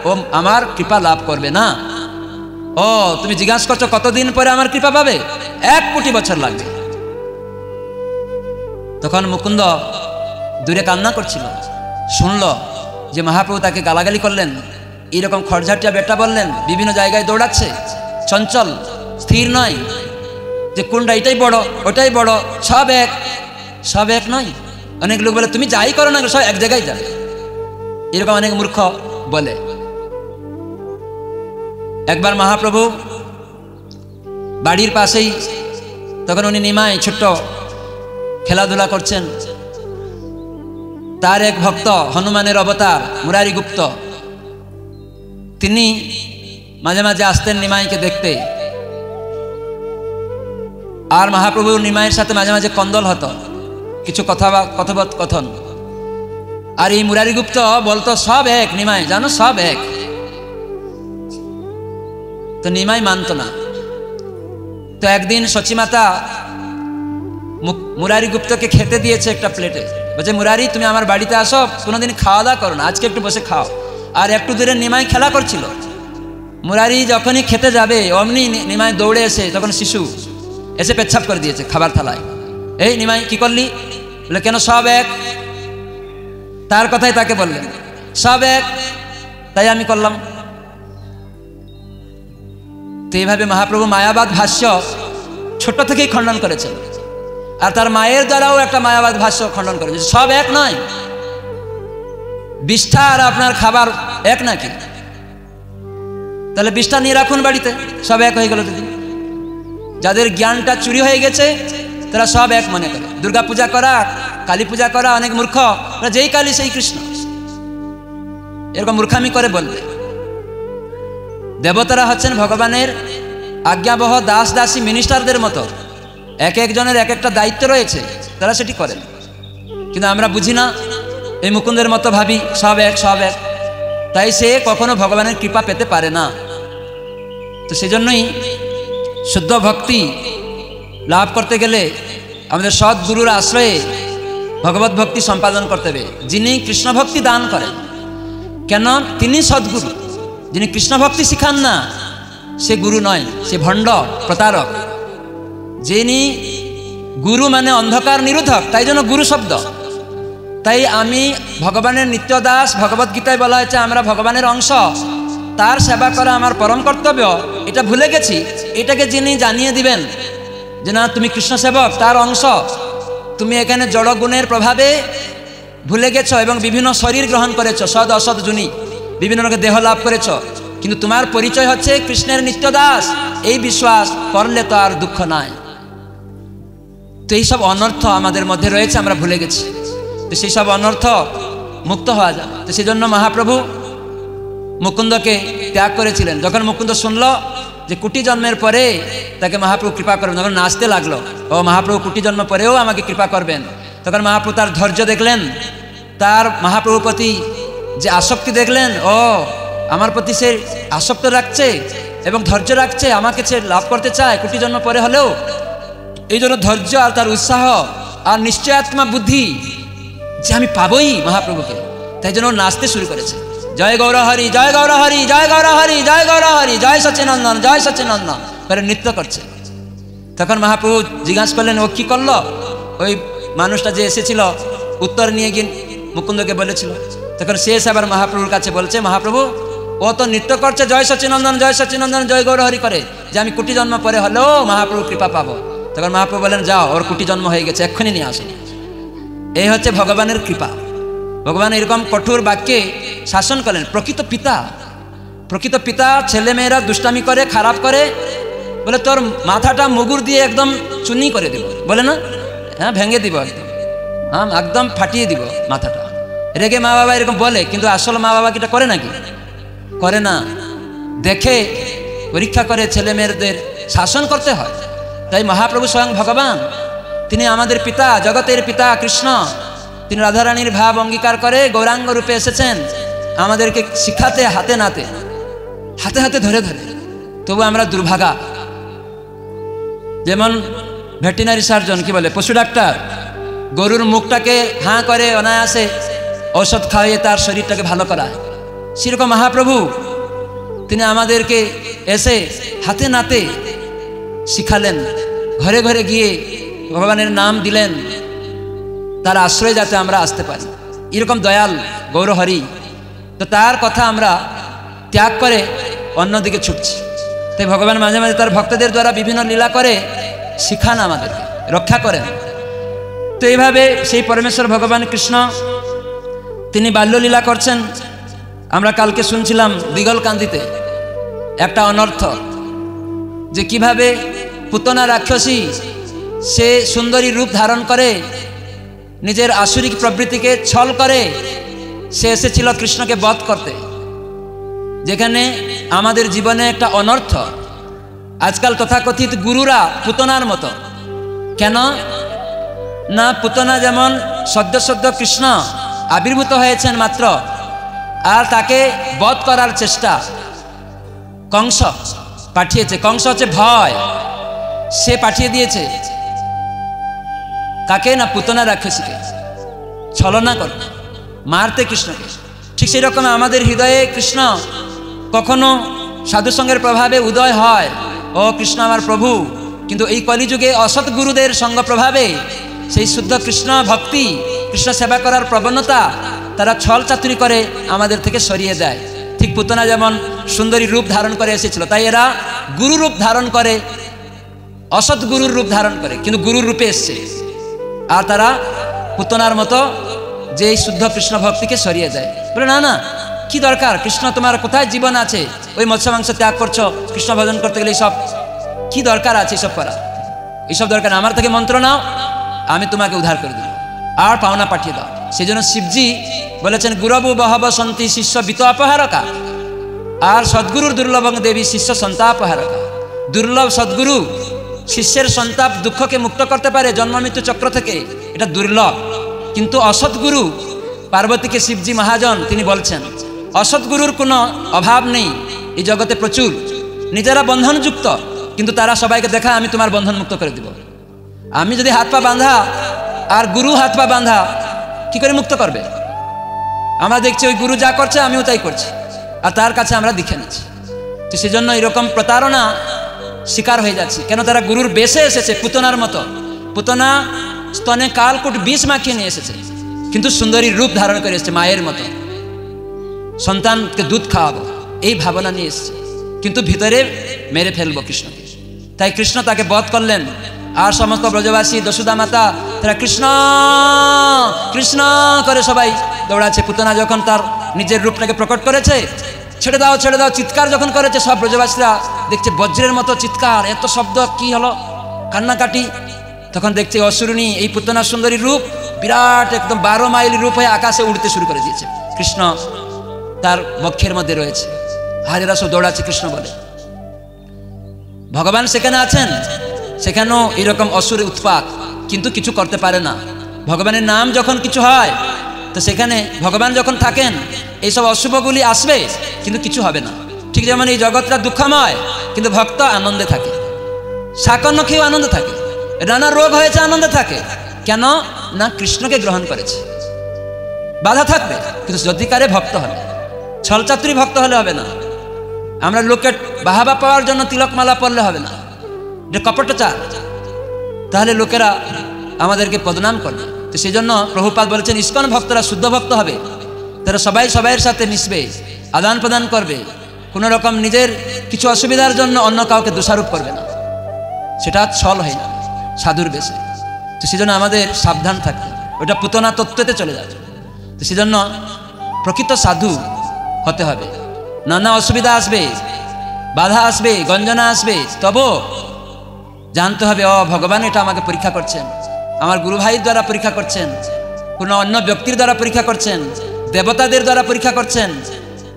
ও আমার কৃপা লাভ করবে না। ও তুমি জিজ্ঞাসা করছো কতদিন পরে আমার কৃপা পাবে, 1 কোটি বছর লাগবে। তখন মুকুন্দ দূরে কান্না করছিল, শুনল যে মহাপ্রভু তাকে গালাগালি করলেন, এইরকম খড়ঝাটিয়া বেটা বললেন, বিভিন্ন জায়গায় দৌড়াচ্ছে, চঞ্চল স্থির নয়, যে কোনটা এটাই বড় ওটাই বড়, সব এক নয়। অনেক লোক বলে তুমি যাই করো না সব এক জায়গায় যাবে, এরকম অনেক মূর্খ বলে। একবার মহাপ্রভু বাড়ির পাশেই, তখন উনি নিমাই ছোট্ট খেলাধুলা করছেন, তার এক ভক্ত হনুমানের অবতার মুরারি গুপ্ত, তিনি মাঝে মাঝে আসতেন নিমাইকে দেখতে, আর মহাপ্রভু নিমাইয়ের সাথে মাঝে মাঝে কন্দল হতো, কিছু কথোপকথন। আর এই মুরারি গুপ্ত বলতো সব এক, নিমাই জানো সব এক, তো নিমাই মানত না। তো একদিন সচিমাতা মুরারি গুপ্তকে খেতে দিয়েছে একটা প্লেটে, বলছে মুরারি তুমি আমার বাড়িতে আসো, কোনোদিন খাওয়া দাওয়া করো না, আজকে একটু বসে খাও। আর একটু দূরে নিমাই খেলা করছিল, মুরারি যখনই খেতে যাবে অমনি নিমাই দৌড়ে এসে, তখন শিশু এসে পেচ্ছাপ করে দিয়েছে খাবার থালায়। এই নিমাই কি করলি, বলে কেন সব এক, তার কথাই তাকে বললেন সব এক, তাই আমি করলাম। তো এইভাবে মহাপ্রভু মায়াবাদ ভাষ্য ছোট থেকেই খণ্ডন করেছেন, আর তার মায়ের দ্বারাও একটা মায়াবাদ ভাষ্য খণ্ডন করেছে, সব এক নয়, বিষ্ঠা আর আপনার খাবার এক নাকি, তাহলে বিষ্ঠা নিয়ে রাখুন বাড়িতে, সব এক হয়ে গেল। যদি যাদের জ্ঞানটা চুরি হয়ে গেছে তারা সব এক মনে করে। দুর্গা পূজা করা, কালী পূজা করা অনেক মূর্খ, যেই কালী সেই কৃষ্ণ, এরকম মূর্খামি করে বলবে। দেবতারা হচ্ছেন ভগবানের আজ্ঞাবহ দাস দাসী মিনিস্টারদের মতো, এক একজনের এক একটা দায়িত্ব রয়েছে, তারা সেটি করেন। কিন্তু আমরা বুঝি না, এই মুকুন্দের মতো ভাবি সব এক সব এক, তাই সে কখনো ভগবানের কৃপা পেতে পারে না। তো সেজন্যই শুদ্ধ ভক্তি লাভ করতে গেলে আমাদের সদ্গুরুর আশ্রয়ে ভগবত ভক্তি সম্পাদন করতে হবে। যিনি কৃষ্ণ ভক্তি দান করেন, কেন তিনি সদ্গুরু। যিনি কৃষ্ণ ভক্তি শিখান না সে গুরু নয়, সে ভণ্ড প্রতারক। যিনি গুরু মানে অন্ধকার নিরোধক, তাই জন্য গুরু শব্দ। তাই আমি ভগবানের নিত্য দাস, ভগবত গীতায় বলা হয়েছে আমরা ভগবানের অংশ, তার সেবা করা আমার পরম কর্তব্য, এটা ভুলে গেছি। এটাকে যিনি জানিয়ে দিবেন যে না তুমি কৃষ্ণ সেবক, তার অংশ, তুমি এখানে জড়গুণের প্রভাবে ভুলে গেছ এবং বিভিন্ন শরীর গ্রহণ করেছ, সৎ অসৎ জুনি, বিভিন্ন রকম দেহ লাভ করেছ, কিন্তু তোমার পরিচয় হচ্ছে কৃষ্ণের নিত্য দাস, এই বিশ্বাস করলে তো আর দুঃখ নাই। তো এইসব অনর্থ আমাদের মধ্যে রয়েছে, আমরা ভুলে গেছি। তো সেই সব অনর্থ মুক্ত হওয়া যায়। তো সেই জন্য মহাপ্রভু মুকুন্দকে ত্যাগ করেছিলেন। যখন মুকুন্দ শুনল যে কোটি জন্মের পরে তাকে মহাপ্রভু কৃপা করবেন, তখন নাচতে লাগলো, ও মহাপ্রভু কোটি জন্ম পরেও আমাকে কৃপা করবেন। তখন মহাপ্রভু তার ধৈর্য দেখলেন, তার মহাপ্রভুর প্রতি যে আসক্তি দেখলেন, ও আমার প্রতি সে আসক্ত রাখছে এবং ধৈর্য রাখছে, আমাকে সে লাভ করতে চায় কোটি জন্ম পরে হলেও। এই জন্য ধৈর্য আর তার উৎসাহ আর নিশ্চয়াত্মা বুদ্ধি যে আমি পাবই মহাপ্রভুকে, তাই জন্য নাচতে শুরু করেছে। জয় গৌর হরি, জয় গৌর হরি, জয় গৌর হরি, জয় গৌর হরি, জয় সচিনন্দন, জয় সচিনন্দন করে নৃত্য করছে। তখন মহাপ্রভু জিজ্ঞাসা করলেন, ও কি করলো? ওই মানুষটা যে এসেছিল উত্তর নিয়ে গিয়ে মুকুন্দকে বলেছিল। তখন সে আবার মহাপ্রভুর কাছে বলছে, মহাপ্রভু ও তো নৃত্য করছে জয় সচিনন্দন, জয় সচিনন্দন, জয় গৌর হরি করে, যে আমি কোটি জন্ম পরে হলেও মহাপ্রভু কৃপা পাবো। তখন মহাপ্রভু বলেন, যাও, ওর কোটি জন্ম হয়ে গেছে, এক্ষুনি নিয়ে আসো। এই হচ্ছে ভগবানের কৃপা। ভগবান এরকম কঠোর বাক্যে শাসন করেন। প্রকৃত পিতা ছেলেমেয়েরা দুষ্টামি করে, খারাপ করে, বলে তোর মাথাটা মুগুর দিয়ে একদম চুনি করে দিব, বলে না, হ্যাঁ ভেঙে দিব, একদম হ্যাঁ একদম ফাটিয়ে দিব মাথাটা। রেগে মা বাবা এরকম বলে, কিন্তু আসল মা বাবা কিটা করে নাকি? করে না। দেখে পরীক্ষা করে ছেলে মেয়েদের শাসন করতে হয়। তাই মহাপ্রভু স্বয়ং ভগবান, তিনি আমাদের পিতা, জগতের পিতা কৃষ্ণ, তিনি রাধারানীর ভাব অঙ্গীকার করে গৌরাঙ্গ রূপে এসেছেন আমাদেরকে শিখাতে, হাতে নাতে, হাতে হাতে ধরে ধরে। তবু আমরা দুর্ভাগা। যেমন ভেটেরিনারি সার্জন, কি বলে, পশু ডাক্তার, গরুর মুখটাকে হাঁ করে অনায়াসে ঔষধ খাওয়িয়ে তার শরীরটাকে ভালো করায়, সেরকম মহাপ্রভু তিনি আমাদেরকে এসে হাতে নাতে শিখালেন, ঘরে ঘরে গিয়ে ভগবানের নাম দিলেন, তার আশ্রয় যাতে আমরা আসতে পারি। এরকম দয়াল গৌরহরি। তো তার কথা আমরা ত্যাগ করে অন্যদিকে ছুটছি। তাই ভগবান মাঝে মাঝে তার ভক্তদের দ্বারা বিভিন্ন লীলা করে শিখান, আমাদেরকে রক্ষা করেন। তো এইভাবে সেই পরমেশ্বর ভগবান কৃষ্ণ তিনি বাল্যলীলা করছেন। আমরা কালকে শুনছিলাম দিগলকান্দিতে একটা অনর্থ, যে কিভাবে পুতনা রাক্ষসী সে সুন্দরী রূপ ধারণ করে নিজের আসুরিক প্রবৃত্তিকে ছল করে সে এসেছিল কৃষ্ণকে বধ করতে। যেখানে আমাদের জীবনে একটা অনর্থ, আজকাল তথাকথিত গুরুরা পুতনার মতো। কেন না, পুতনা যেমন সদ্য সদ্য কৃষ্ণ আবির্ভূত হয়েছেন মাত্র, আর তাকে বধ করার চেষ্টা কংস পাঠিয়েছে। কংস হচ্ছে ভয়, সে পাঠিয়ে দিয়েছে কাকে না, পুতনা রাক্ষসীকে ছলনা করতে, মারতে কৃষ্ণকে। ঠিক সেই রকম আমাদের হৃদয়ে কৃষ্ণ কখনো সাধুসঙ্গের প্রভাবে উদয় হয়, ও কৃষ্ণ আমার প্রভু, কিন্তু এই কলিযুগে অসৎ গুরুদের সঙ্গ প্রভাবে সেই শুদ্ধ কৃষ্ণ ভক্তি, কৃষ্ণ সেবা করার প্রবণতা তারা ছল চাতুরি করে আমাদের থেকে সরিয়ে দেয়। ঠিক পুতনা যেমন সুন্দরী রূপ ধারণ করে এসেছিল, তাই এরা গুরু রূপ ধারণ করে, অসৎ গুরুর রূপ ধারণ করে, কিন্তু গুরুর রূপে এসছে। আর তারা পুতনার মতো যে শুদ্ধ কৃষ্ণ ভক্তিকে সরিয়ে দেয়, বলে না না, কি দরকার, কৃষ্ণ তোমার কোথায় জীবন আছে, ওই মৎস্য মাংস ত্যাগ করছো, কৃষ্ণ ভজন করতে গেলে সব কি দরকার আছে এসব করা। এইসব দরকার, আমার থেকে মন্ত্র নাও, আমি তোমাকে উদ্ধার করে দেব, আর পাওনা পাঠিয়ে দাও। সেই জন্য শিবজি বলেছেন গুরবু বহব সন্তি শিষ্য বিত অপহারকা, আর সদ্গুরুর দুর্লভং দেবী শিষ্য সন্তাপহারকা। দুর্লভ সদ্গুরু শিষ্যের সন্তাপ দুঃখকে মুক্ত করতে পারে জন্ম মৃত্যু চক্র থেকে, এটা দুর্লভ। কিন্তু অসৎগুরু, পার্বতীকে শিবজি মহাজন তিনি বলছেন অসৎগুরুর কোনো অভাব নেই এই জগতে, প্রচুর। নিজেরা বন্ধনযুক্ত, কিন্তু তারা সবাইকে দেখা আমি তোমার বন্ধন মুক্ত করে দিব। আমি যদি হাত পা বাঁধা আর গুরু হাত পা বাঁধা, কি করে মুক্ত করবে? আমরা দেখছি ওই গুরু যা করছে আমিও তাই করছি, আর তার কাছে আমরা দেখে নিচ্ছি। তো সেজন্য এরকম প্রতারণা শিকার হয়ে যাচ্ছি। কেন? তারা গুরুর বেশে এসেছে পুতনার মতো। পুতনা স্তনে কালকুট বিষ মাখিয়ে নিয়ে এসেছে, কিন্তু সুন্দরীর রূপ ধারণ করে এসেছে মায়ের মতো, সন্তানকে দুধ খাওয়াবো এই ভাবনা নিয়ে এসেছে, কিন্তু ভিতরে মেরে ফেলবো কৃষ্ণকে। তাই কৃষ্ণ তাকে বধ করলেন। আর সমস্ত ব্রজবাসী যশোদা মাতা তারা কৃষ্ণ কৃষ্ণ করে সবাই দৌড়াচ্ছে। পুতনা যখন তার নিজের রূপটাকে প্রকট করেছে, ছেড়ে দাও ছেড়ে দাও চিৎকার যখন করেছে, সব ব্রজবাসীরা দেখছে বজ্রের মতো চিৎকার, এত শব্দ, কি হলো, কান্নাকাটি। তখন দেখছে অসুরণী এই পুতনা সুন্দরী রূপ বিরাট একদম 12 মাইল রূপ হয়ে আকাশে উড়তে শুরু করে দিয়েছে। কৃষ্ণ তার বক্ষের মধ্যে রয়েছে, আর এরা সব দৌড়াচ্ছে কৃষ্ণ বলে। ভগবান সেখানে আছেন, সেখানেও এইরকম অসুরের উৎপাত, কিন্তু কিছু করতে পারে না। ভগবানের নাম যখন কিছু হয়, তো সেখানে ভগবান যখন থাকেন এইসব অশুভগুলি আসবে, কিন্তু কিছু হবে না। ঠিক যেমন এই জগৎটা দুঃখময়, কিন্তু ভক্ত আনন্দে থাকে, সাকন্য খেয়েও আনন্দে থাকে, নানা রোগ হয়েছে আনন্দে থাকে। কেন না? কৃষ্ণকে গ্রহণ করেছে। বাধা থাকবে, কিন্তু সত্যিকারে ভক্ত হলে, ছলচাতুরি ভক্ত হলে হবে না। আমরা লোকের বাহাবা পাওয়ার জন্য তিলকমালা পরলে হবে না, এটা কপটচার, তাহলে লোকেরা আমাদেরকে বদনাম করবে। তো সেই জন্য প্রভুপাদ বলেছেন ইস্কন ভক্তরা শুদ্ধ ভক্ত হবে, তারা সবাই সবাইয়ের সাথে মিশবে, আদান প্রদান করবে, কোনো রকম নিজের কিছু অসুবিধার জন্য অন্য কাউকে দোষারোপ করবে না, সেটা ছল হয় না সাধুর বেশে। তো সেই জন্য আমাদের সাবধান থাকতে হবে, ওটা পুতনা তত্ত্বতে চলে যাবে। তো সেই জন্য প্রকৃত সাধু হতে হবে। নানা অসুবিধা আসবে, বাধা আসবে, গঞ্জনা আসবে, তবু জানতে হবে ও ভগবান এটা আমাকে পরীক্ষা করছেন, আমার গুরু ভাইয়ের দ্বারা পরীক্ষা করছেন, কোনো অন্য ব্যক্তির দ্বারা পরীক্ষা করছেন, দেবতাদের দ্বারা পরীক্ষা করছেন।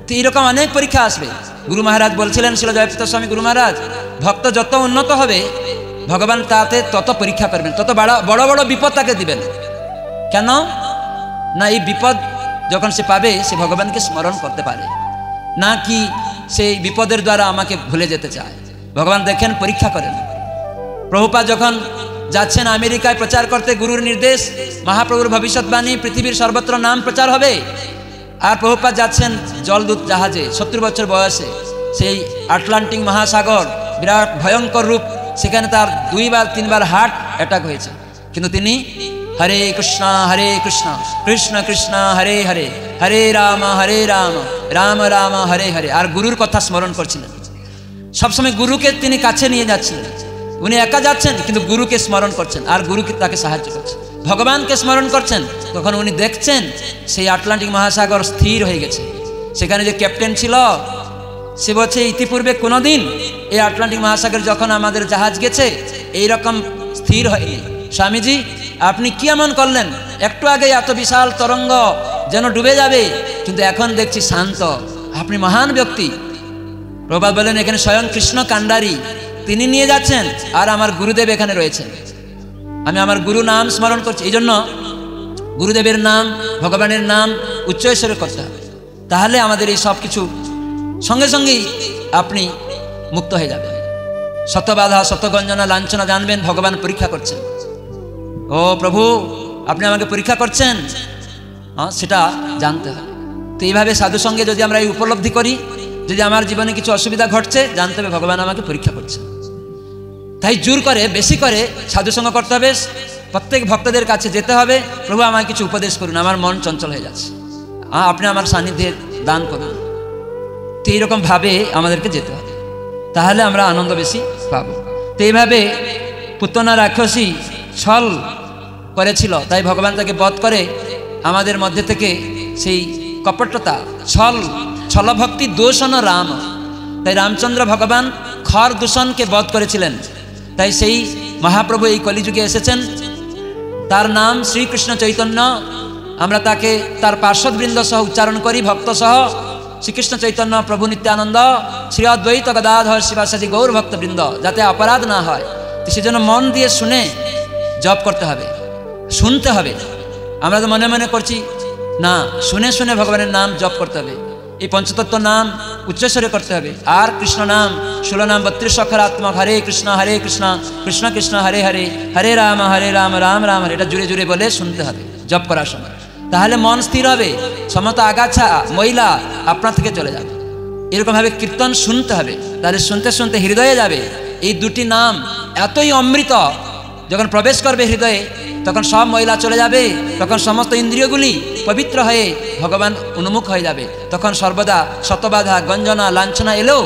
তো এইরকম অনেক পরীক্ষা আসবে। গুরু মহারাজ বলছিলেন, শিল জয়প্রতাপ স্বামী গুরু মহারাজ, ভক্ত যত উন্নত হবে ভগবান তাতে তত পরীক্ষা করবেন, তত বড় বড় বিপদ তাকে দিবেন। কেন না? এই বিপদ যখন সে পাবে, সে ভগবানকে স্মরণ করতে পারে না, কি সেই বিপদের দ্বারা আমাকে ভুলে যেতে চায়। ভগবান দেখেন, পরীক্ষা করেন। প্রভুপাদ যখন যাচ্ছেন আমেরিকায় প্রচার করতে, গুরুর নির্দেশ, মহাপ্রভুর ভবিষ্যৎবাণী, পৃথিবীর সর্বত্র নাম প্রচার হবে। আর প্রভুপাদ যাচ্ছেন জলদূত জাহাজে, 70 বছর বয়সে, সেই আটলান্টিক মহাসাগর, বিরাট ভয়ঙ্কর রূপ, সেখানে তার 2 বার 3 বার হার্ট অ্যাটাক হয়েছে, কিন্তু তিনি হরে কৃষ্ণ কৃষ্ণ কৃষ্ণ হরে হরে, হরে রাম রাম রাম হরে হরে, আর গুরুর কথা স্মরণ করছিলেন। সবসময় গুরুকে তিনি কাছে নিয়ে যাচ্ছিলেন। উনি একা যাচ্ছেন, কিন্তু গুরুকে স্মরণ করছেন, আর গুরুকে তাকে সাহায্য করছেন, ভগবানকে স্মরণ করছেন। তখন উনি দেখছেন সেই আটলান্টিক মহাসাগর স্থির হয়ে গেছে। সেখানে যে ক্যাপ্টেন ছিল, সে বলছে ইতিপূর্বে কোনোদিন এই আটলান্টিক মহাসাগর যখন আমাদের জাহাজ গেছে এইরকম স্থির হয়নি। স্বামীজি আপনি কি এমন করলেন? একটু আগে এত বিশাল তরঙ্গ যেন ডুবে যাবে, কিন্তু এখন দেখছি শান্ত, আপনি মহান ব্যক্তি। প্রভুপাদ বলেন, এখানে স্বয়ং কৃষ্ণ কান্ডারি, তিনি নিয়ে যাচ্ছেন, আর আমার গুরুদেব এখানে রয়েছেন, আমি আমার গুরু নাম স্মরণ করছি। এই জন্য গুরুদেবের নাম, ভগবানের নাম উচ্চস্বরে করতে হবে, তাহলে আমাদের এই সব কিছু সঙ্গে সঙ্গেই আপনি মুক্ত হয়ে যাবেন। শত বাধা, শত গঞ্জনা, লাঞ্ছনা জানবেন ভগবান পরীক্ষা করছেন। ও প্রভু, আপনি আমাকে পরীক্ষা করছেন, সেটা জানতে হবে। তো এইভাবে সাধু সঙ্গে যদি আমরা এই উপলব্ধি করি, যদি আমার জীবনে কিছু অসুবিধা ঘটছে, জানতে হবে ভগবান আমাকে পরীক্ষা করছে। তাই জোর করে, বেশি করে সাধুসঙ্গ করতে হবে, প্রত্যেক ভক্তদের কাছে যেতে হবে, প্রভু আমাকে কিছু উপদেশ করুন, আমার মন চঞ্চল হয়ে যাচ্ছে, আপনি আমার সান্নিধ্যের দান করুন। তো এইরকম ভাবে আমাদেরকে যেতে হবে, তাহলে আমরা আনন্দ বেশি পাব। তো এইভাবে পুতনা রাক্ষসী ছল করেছিল, তাই ভগবান তাকে বধ করে আমাদের মধ্যে থেকে সেই কপটতা, ছলভক্তি দূষণ রাম। তাই রামচন্দ্র ভগবান খর দূষণকে বধ করেছিলেন। তাই সেই মহাপ্রভু এই কলিযুগে এসেছেন, তার নাম শ্রীকৃষ্ণ চৈতন্য। আমরা তাকে তার পার্শ্বদবৃন্দ সহ উচ্চারণ করি, ভক্ত সহ শ্রীকৃষ্ণ চৈতন্য প্রভু নিত্যানন্দ শ্রী অদ্বৈত গদাধর শিবাসাদি গৌর ভক্তবৃন্দ, যাতে অপরাধ না হয়। তো সেজন্য মন দিয়ে শুনে জপ করতে হবে, শুনতে হবে। আমরা তো মনে মনে করছি না, শুনে শুনে ভগবানের নাম জপ করতে হবে। এই পঞ্চতত্ত্ব নাম উচ্চস্বরে করতে হবে। আর কৃষ্ণ নাম 16 নাম 32 অক্ষরাত্মক, হরে কৃষ্ণ কৃষ্ণ কৃষ্ণ হরে হরে, হরে রাম রাম রাম হরে, এটা জুড়ে জুড়ে বলে শুনতে হবে জপ করার সময়। তাহলে মন স্থির হবে, সমস্ত আগাছা ময়লা আপনার থেকে চলে যাবে। এরকমভাবে কীর্তন শুনতে হবে, তাহলে শুনতে শুনতে হৃদয়ে যাবে। এই দুটি নাম এতই অমৃত, যখন প্রবেশ করবে হৃদয়ে তখন সব ময়লা চলে যাবে, তখন সমস্ত ইন্দ্রিয়গুলি পবিত্র হয়ে ভগবান উন্মুখ হয়ে যাবে। তখন সর্বদা শতবাধা গঞ্জনা লাঞ্ছনা এলেও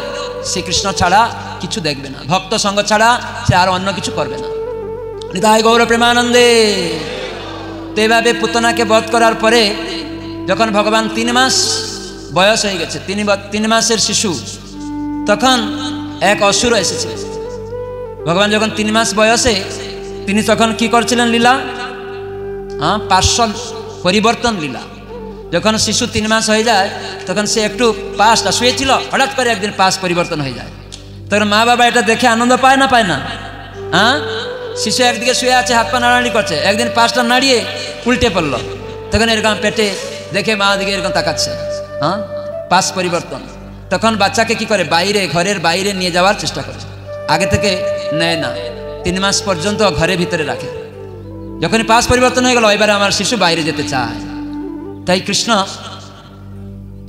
সে কৃষ্ণ ছাড়া কিছু দেখবে না, ভক্ত সঙ্গ ছাড়া সে আর অন্য কিছু করবে না। নিতাই গৌর প্রেমানন্দে। তো এভাবে পুতনাকে বধ করার পরে যখন ভগবান 3 মাস বয়স হয়ে গেছে, 3 মাসের শিশু, তখন এক অসুর এসেছে। ভগবান যখন 3 মাস বয়সে, তিনি তখন কি করছিলেন লীলা? পার্শ্বদ পরিবর্তন লীলা। যখন শিশু 3 মাস হয়ে যায় তখন সে একটু পাশটা শুয়েছিল, হঠাৎ করে একদিন পাশ পরিবর্তন হয়ে যায়। তখন মা বাবা এটা দেখে আনন্দ পায় না, পায় না? শিশু একদিকে শুয়ে আছে, হাত পা নাড়াড়ি করছে, একদিন পাশটা নাড়িয়ে উল্টে পড়লো। তখন এরকম পেটে দেখে মা দিকে এরকম তাকাচ্ছে, পাশ পরিবর্তন। তখন বাচ্চাকে কি করে, বাইরে, ঘরের বাইরে নিয়ে যাওয়ার চেষ্টা করে। আগে থেকে নেয় না, 3 মাস পর্যন্ত ঘরের ভিতরে রাখে। যখনই পাশ পরিবর্তন হয়ে গেল, এবারে আমার শিশু বাইরে যেতে চায়। তাই কৃষ্ণ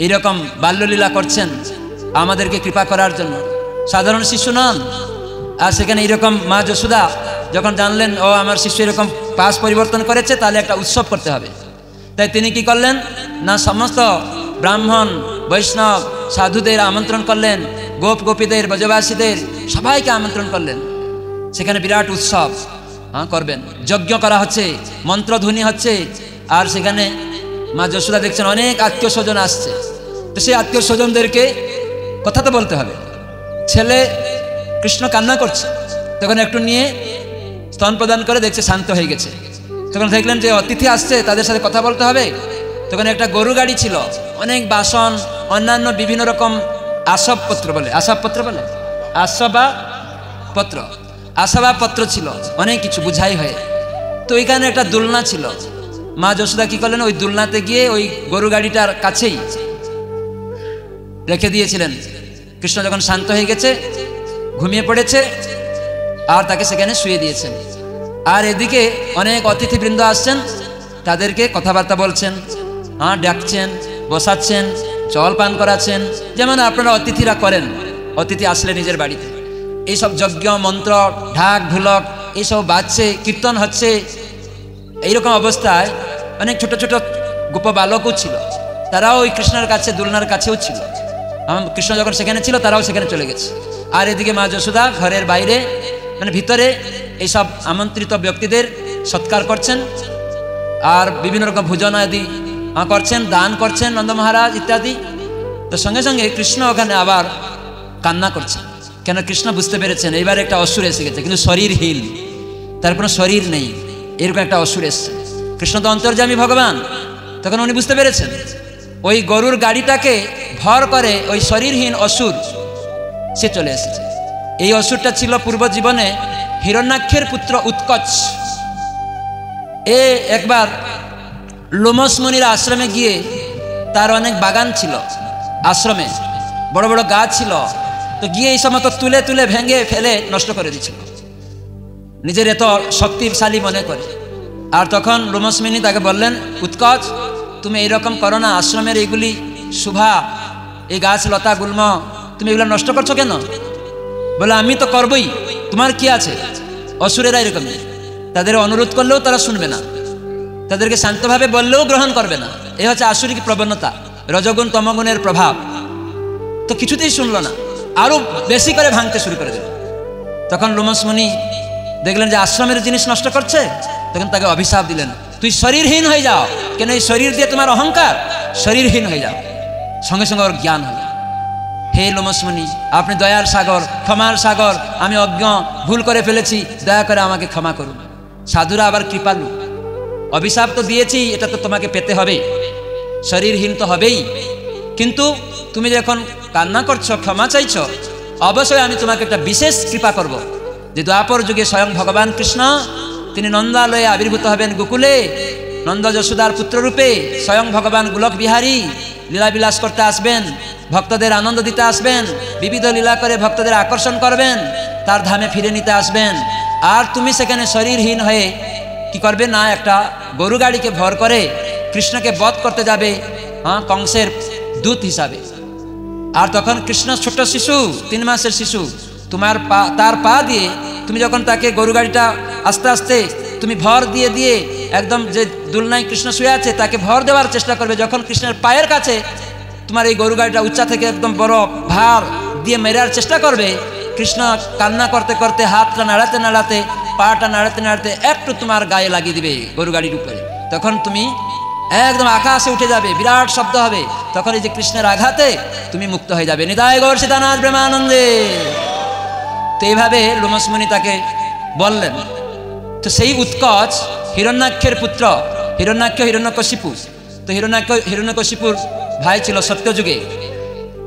এইরকম বাল্যলীলা করছেন আমাদেরকে কৃপা করার জন্য। সাধারণ শিশু নন। আর সেখানে এইরকম মা যশোদা যখন জানলেন ও আমার শিশু এরকম পাশ পরিবর্তন করেছে, তাহলে একটা উৎসব করতে হবে। তাই তিনি কি করলেন না, সমস্ত ব্রাহ্মণ বৈষ্ণব সাধুদের আমন্ত্রণ করলেন, গোপ গোপীদের ব্রজবাসীদের সবাইকে আমন্ত্রণ করলেন। সেখানে বিরাট উৎসব করবেন, যজ্ঞ করা হচ্ছে, মন্ত্রধ্বনি হচ্ছে। আর সেখানে মা যশোদা দেখছেন অনেক আত্মীয় স্বজন আসছে। তো সেই আত্মীয় স্বজনদেরকে কথা তো বলতে হবে। ছেলে কৃষ্ণ কান্না করছে, তখন একটু নিয়ে স্তন প্রদান করে দেখছে শান্ত হয়ে গেছে। তখন দেখলেন যে অতিথি আসছে, তাদের সাথে কথা বলতে হবে। তখন একটা গরু গাড়ি ছিল, অনেক বাসন, অন্যান্য বিভিন্ন রকম আসবাবপত্র বলে, আসবাবপত্র ছিল, অনেক কিছু বুঝাই হয়ে। তো ওইখানে একটা দোলনা ছিল। মা যশোদা কি করলেন, ওই দোলনাতে গিয়ে ওই গরু গাড়িটার কাছেই রেখে দিয়েছিলেন। কৃষ্ণ যখন শান্ত হয়ে গেছে, ঘুমিয়ে পড়েছে, আর তাকে সেখানে শুয়ে দিয়েছেন। আর এদিকে অনেক অতিথিবৃন্দ আসছেন, তাদেরকে কথাবার্তা বলছেন, ডাকছেন, বসাচ্ছেন, জল পান করাচ্ছেন, যেমন আপনারা অতিথিরা করেন। অতিথি আসলে নিজের বাড়িতে এইসব যজ্ঞ মন্ত্র ঢাক ঢোলক এইসব বাজছে, কীর্তন হচ্ছে। এইরকম অবস্থায় অনেক ছোট ছোট গোপ বালকও ছিল, তারাও ওই কৃষ্ণের কাছে, দোলনার কাছেও ছিল। কৃষ্ণ যখন সেখানে ছিল, তারাও সেখানে চলে গেছে। আর এদিকে মা যশোদা ঘরের বাইরে, মানে ভিতরে এইসব আমন্ত্রিত ব্যক্তিদের সৎকার করছেন, আর বিভিন্ন রকম ভোজন আদি করছেন, দান করছেন নন্দ মহারাজ ইত্যাদি। তো সঙ্গে সঙ্গে কৃষ্ণ ওখানে আবার কান্না করছেন। কেন? কৃষ্ণ বুঝতে পেরেছেন এইবার একটা অসুর এসে গেছে, কিন্তু শরীরহীন, তার কোনো শরীর নেই, এরকম একটা অসুর এসছে। কৃষ্ণ তো অন্তর্যামী ভগবান, তখন উনি বুঝতে পেরেছেন ওই গরুর গাড়িটাকে ভর করে ওই শরীরহীন অসুর সে চলে এসেছে। এই অসুরটা ছিল পূর্ব জীবনে হিরণ্যাক্ষের পুত্র উৎকচ। এ একবার লোমস মুনির আশ্রমে গিয়ে, তার অনেক বাগান ছিল আশ্রমে, বড় বড় গাছ ছিল, তো গিয়ে এই সমস্ত তুলে তুলে ভেঙে ফেলে নষ্ট করে দিচ্ছিল, নিজের এত শক্তিশালী মনে করে। আর তখন লোমস মুনি তাকে বললেন, উৎকচ তুমি এইরকম করো না, আশ্রমের এইগুলি শুভা, এই গাছ লতা গুল্ম, তুমি এগুলো নষ্ট করছো কেন? বলে আমি তো করবই, তোমার কি আছে? অসুরেরা এরকমই, তাদের অনুরোধ করলেও তারা শুনবে না, তাদেরকে শান্তভাবে বললেও গ্রহণ করবে না। এই হচ্ছে আসুরিক প্রবণতা, রজগুণ তমগুণের প্রভাব। তো কিছুতেই শুনলো না, আরো বেশি করে ভাঙতে শুরু করে দিল। তখন লোমস মুনি দেখলেন যে আশ্রমের জিনিস নষ্ট করছে, তখন তাকে অভিশাপ দিলেন, তুই শরীরহীন হয়ে যাও। কেন? এই শরীর দিয়ে তোমার অহংকার, শরীরহীন হয়ে যাও। সঙ্গে সঙ্গে ওর জ্ঞান হলো, হে লোমসমুনি, আপনি দয়ার সাগর, ক্ষমার সাগর, আমি অজ্ঞ, ভুল করে ফেলেছি, দয়া করে আমাকে ক্ষমা করুন। সাধুরা আবার কৃপালু, অভিশাপ তো দিয়েছি, এটা তো তোমাকে পেতে হবে, শরীরহীন তো হবেই, কিন্তু তুমি যখন কান্না করছো, ক্ষমা চাইছো, অবশ্যই আমি তোমাকে একটা বিশেষ কৃপা করব। যে দ্বাপর যুগে স্বয়ং ভগবান কৃষ্ণ তিনি নন্দালয়ে আবির্ভূত হবেন গোকুলে, নন্দ যশোদার পুত্ররূপে স্বয়ং ভগবান গোলক বিহারী লীলাবিলাস করতে আসবেন, ভক্তদের আনন্দ দিতে আসবেন, বিবিধ লীলা করে ভক্তদের আকর্ষণ করবেন, তার ধামে ফিরে নিতে আসবেন। আর তুমি সেখানে শরীরহীন হয়ে কি করবে না, একটা গরু গাড়িকে ভর করে কৃষ্ণকে বধ করতে যাবে, কংসের দূত হিসাবে। আর তখন কৃষ্ণ ছোট শিশু, 3 মাসের শিশু, তার পা দিয়ে তুমি যখন তাকে গরু গাড়িটা আস্তে আস্তে তুমি ভর দিয়ে দিয়ে একদম যে দুলনায় কৃষ্ণ শুয়ে আছে তাকে ভর দেওয়ার চেষ্টা করবে, যখন কৃষ্ণের পায়ের কাছে তোমার এই গরু গাড়িটা উচ্চা থেকে একদম বড় ভার দিয়ে মেরার চেষ্টা করবে, কৃষ্ণ কান্না করতে করতে হাতটা নাড়াতে নাড়াতে পাটা নাড়াতে নাড়াতে একটু তোমার গায়ে লাগিয়ে দিবে গরু গাড়ির উপরে, তখন তুমি একদম আকাশে উঠে যাবে, বিরাট শব্দ হবে, তখন এই যে কৃষ্ণের আঘাতে তুমি মুক্ত হয়ে যাবে। নিতাই গৌর সীতানাথ প্রেমানন্দে। তো এইভাবে লোমসমুনি তাকে বললেন। তো সেই উৎকচ হিরণ্যাক্ষের পুত্র, হিরণ্যাক্ষ হিরণ্যকশিপু, তো হিরণ্যকশিপুর ভাই ছিল সত্যযুগে।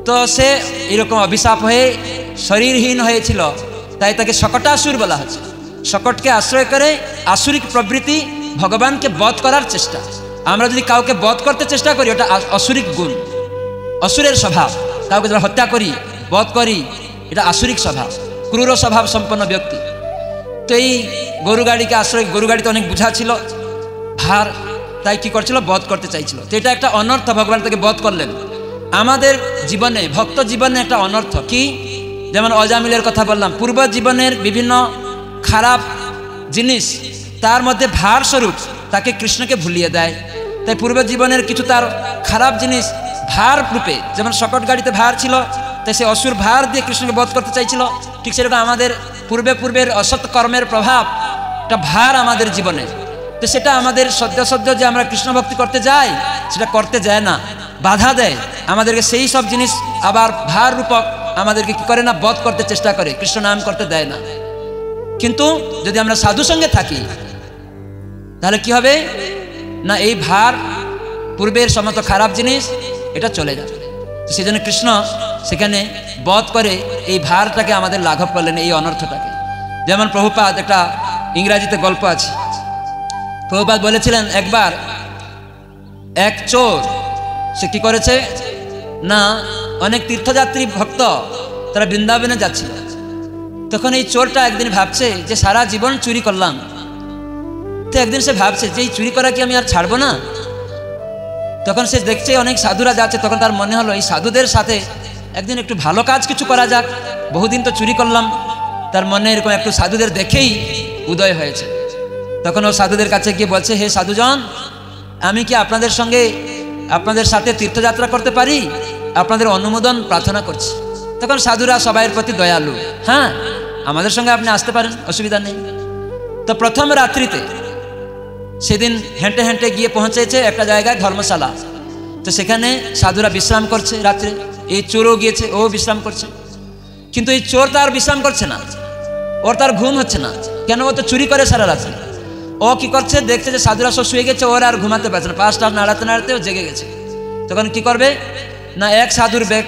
তো সে এরকম অভিশাপ হয়ে শরীরহীন হয়েছিল, তাই তাকে শকটাসুর বলা হচ্ছে। শকটকে আশ্রয় করে আসুরিক প্রবৃত্তি, ভগবানকে বধ করার চেষ্টা। আমরা যদি কাউকে বধ করতে চেষ্টা করি, ওটা আসুরিক গুণ, অসুরের স্বভাব। কাউকে যারা হত্যা করি, বধ করি, এটা আসুরিক স্বভাব, ক্রূর স্বভাব সম্পন্ন ব্যক্তি। তো এই গরু গাড়িকে আশ্রয়, গরু গাড়িতে অনেক বোঝা ছিল, ভার, তাই কি করছিল, বধ করতে চাইছিল। তো এটা একটা অনর্থ, ভগবান তাকে বধ করলেন। আমাদের জীবনে, ভক্ত জীবনে একটা অনর্থ কি, যেমন অজামিলের কথা বললাম, পূর্ব জীবনের বিভিন্ন খারাপ জিনিস তার মধ্যে ভার স্বরূপ তাকে কৃষ্ণকে ভুলিয়ে দেয়। তাই পূর্ব জীবনের কিছু তার খারাপ জিনিস ভার রূপে, যেমন শকট গাড়িতে ভার ছিল, তাই সে অসুর ভার দিয়ে কৃষ্ণকে বধ করতে চাইছিল। ঠিক সেরকম আমাদের পূর্বের অসৎ কর্মের প্রভাব, একটা ভার আমাদের জীবনে, তো সেটা আমাদের সদ্য যে আমরা কৃষ্ণ ভক্তি করতে যাই, সেটা করতে যায় না, বাধা দেয় আমাদেরকে। সেই সব জিনিস আবার ভার রূপক আমাদেরকে কি করে না, বধ করতে চেষ্টা করে, কৃষ্ণ নাম করতে দেয় না। কিন্তু যদি আমরা সাধু সঙ্গে থাকি, তাহলে কি হবে না, এই ভার, পূর্বের সমস্ত খারাপ জিনিস, এটা চলে যাবে। সেই জন্য কৃষ্ণ সেখানে বধ করে এই ভারটাকে আমাদের লাঘব করলেন, এই অনর্থটাকে। যেমন প্রভুপাদ, একটা ইংরাজিতে গল্প আছে, প্রভুপাদ বলেছিলেন একবার এক চোর, সে কি করেছে না, অনেক তীর্থযাত্রী ভক্ত তারা বৃন্দাবনে যাচ্ছিল। তখন এই চোরটা একদিন ভাবছে যে সারা জীবন চুরি করলাম, তো একদিন সে ভাবছে যে এই চুরি করা কি আমি আর ছাড়বো না। তখন সে দেখছে অনেক সাধুরা যাচ্ছে, তখন তার মনে হলো এই সাধুদের সাথে একদিন একটু ভালো কাজ কিছু করা যাক, বহুদিন তো চুরি করলাম। তার মনে এরকম একটু সাধুদের দেখেই উদয় হয়েছে। তখন ও সাধুদের কাছে গিয়ে বলছে, হে সাধুজন, আমি কি আপনাদের সাথে তীর্থযাত্রা করতে পারি? আপনাদের অনুমোদন প্রার্থনা করছি। তখন সাধুরা সবাইয়ের প্রতি দয়ালু, হ্যাঁ আমাদের সঙ্গে আপনি আসতে পারেন, অসুবিধা নেই। তো প্রথম রাত্রিতে সেদিন হেঁটে হেঁটে গিয়ে পৌঁছেছে একটা জায়গায়, ধর্মশালা। তো সেখানে সাধুরা বিশ্রাম করছে রাত্রে, এই চোরও গিয়েছে, ও বিশ্রাম করছে। কিন্তু এই চোর তার বিশ্রাম করছে না, ওর তার ঘুম হচ্ছে না। কেন? ও তো চুরি করে সারা রাত্রে। ও কি করছে, দেখছে যে সাধুরা সব শুয়ে গেছে, ওর আর ঘুমাতে পারছে না, পাঁচটা নাড়াতে নাড়াতে ও জেগে গেছে। তখন কি করবে না, এক সাধুর ব্যাগ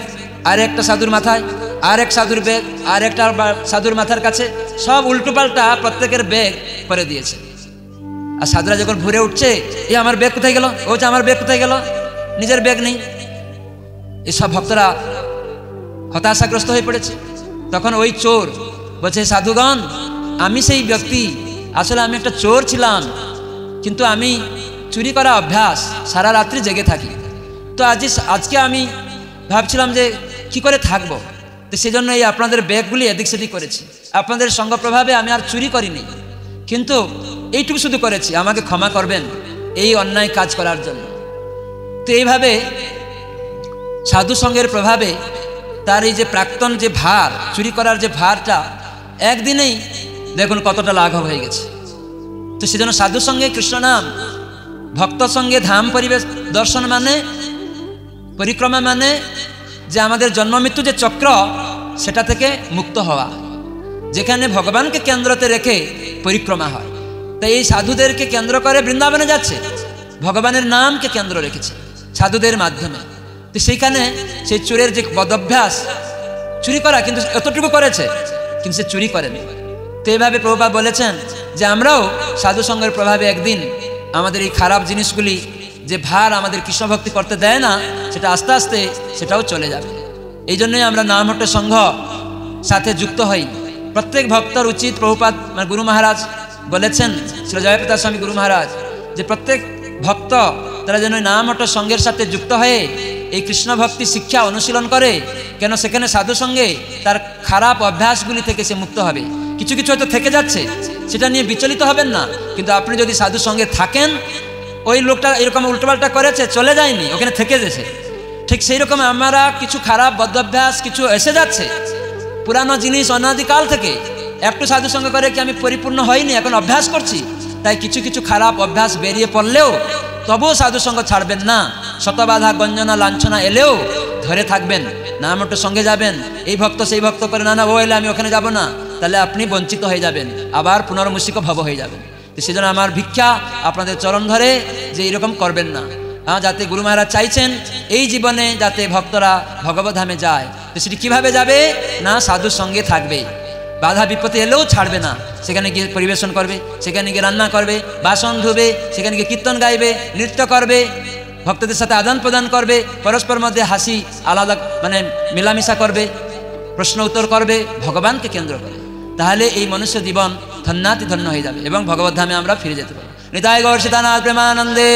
আর একটা সাধুর মাথায়, আর এক সাধুর ব্যাগ আর একটা সাধুর মাথার কাছে, সব উল্টো পাল্টা প্রত্যেকের ব্যাগ করে দিয়েছে। আর সাধুরা যখন ভোরে উঠছে, এ আমার ব্যাগ কোথায় গেল, ও যে আমার ব্যাগ কোথায় গেল, নিজের ব্যাগ নেই। এসব ভক্তরা হতাশাগ্রস্ত হয়ে পড়েছে। তখন ওই চোর বলছে, সাধুগণ, আমি সেই ব্যক্তি, আসলে আমি একটা চোর ছিলাম, কিন্তু আমি চুরি করা অভ্যাস, সারা রাত্রি জেগে থাকি। তো আজকে আমি ভাবছিলাম যে কি করে থাকবো, তো সেজন্য এই আপনাদের ব্যাগগুলি এদিক সেদিক করেছি। আপনাদের সঙ্গ প্রভাবে আমি আর চুরি করিনি, কিন্তু এইটুকু শুধু করেছি, আমাকে ক্ষমা করবেন এই অন্যায় কাজ করার জন্য। তো এইভাবে সাধু সঙ্গের প্রভাবে তার এই যে প্রাক্তন যে ভার, চুরি করার যে ভারটা, একদিনেই দেখুন কতটা লাঘব হয়ে গেছে। তো সেজন্য সাধু সঙ্গে কৃষ্ণ নাম, ভক্ত সঙ্গে ধাম পরিবেশ দর্শন মানে, পরিক্রমা মানে যে আমাদের জন্ম মৃত্যু যে চক্র সেটা থেকে মুক্ত হওয়া, যেখানে ভগবানকে কেন্দ্রতে রেখে পরিক্রমা হয়। তাই এই সাধুদেরকে কেন্দ্র করে বৃন্দাবনে যাচ্ছে, ভগবানের নামকে কেন্দ্র রেখেছে সাধুদের মাধ্যমে। তো সেইখানে সেই চোরের যে বদভ্যাস, চুরি করা, কিন্তু এতটুকু করেছে, কিন্তু সে চুরি করেনি। তো এইভাবে প্রভুপাদ বলেছেন যে আমরাও সাধু সঙ্গের প্রভাবে একদিন আমাদের এই খারাপ জিনিসগুলি যে ভার আমাদের কৃষ্ণ ভক্তি করতে দেয় না, সেটা আস্তে আস্তে সেটাও চলে যাবে। এই জন্যই আমরা নামহট্ট সংঘ সাথে যুক্ত হই। প্রত্যেক ভক্তর উচিত, প্রভুপাদ মানে গুরু মহারাজ বলেছেন, শ্রী জয়প্রতাপ স্বামী গুরু মহারাজ, যে প্রত্যেক ভক্ত তারা যেন নামহট্ট সংঘের সাথে যুক্ত হয়ে এই কৃষ্ণ ভক্তি শিক্ষা অনুশীলন করে, কেন সেখানে সাধু সঙ্গে তার খারাপ অভ্যাসগুলি থেকে সে মুক্ত হবে। কিছু কিছু হয়তো থেকে যাচ্ছে, সেটা নিয়ে বিচলিত হবেন না, কিন্তু আপনি যদি সাধু সঙ্গে থাকেন, ওই লোকটা এরকম উল্টোপাল্টা করেছে, চলে যায়নি, ওখানে থেকে গেছে। ঠিক সেই রকম আমরা কিছু খারাপ বদভ্যাস কিছু এসে যাচ্ছে, পুরানো জিনিস অনাদিকাল থেকে, একটু সাধু সঙ্গে করে কি আমি পরিপূর্ণ হইনি, এখন অভ্যাস করছি। তাই কিছু কিছু খারাপ অভ্যাস বেরিয়ে পড়লেও তবুও সাধু সঙ্গ ছাড়বেন না। শতবাধা গঞ্জনা লাঞ্ছনা এলেও ধরে থাকবেন, নামহট্ট সঙ্গে যাবেন। এই ভক্ত সেই ভক্ত করে, না না ও এলে আমি ওখানে যাব না, তাহলে আপনি বঞ্চিত হয়ে যাবেন, আবার পুনর্মূষিক ভব হয়ে যাবেন। তো সেজন্য আমার ভিক্ষা আপনাদের চরণ ধরে যে এরকম করবেন না, যাতে গুরু মহারাজ চাইছেন এই জীবনে যাতে ভক্তরা ভগবত ধামে যায়। তো সেটি কীভাবে যাবে না, সাধুর সঙ্গে থাকবে, বাধা বিপত্তি এলেও ছাড়বে না। সেখানে গিয়ে পরিবেশন করবে, সেখানে গিয়ে রান্না করবে, বাসন ধুবে, সেখানে গিয়ে কীর্তন গাইবে, নৃত্য করবে, ভক্তদের সাথে আদান প্রদান করবে, পরস্পর মধ্যে হাসি আলাদা মানে মেলামেশা করবে, প্রশ্ন উত্তর করবে, ভগবানকে কেন্দ্র করে। তাহলে এই মনুষ্য জীবন ধন্যাতি ধন্য হয়ে যাবে এবং ভগবত ধামে আমরা ফিরে যেতে পারবো। নিতাই গৌর সীতানাথ প্রেমানন্দে।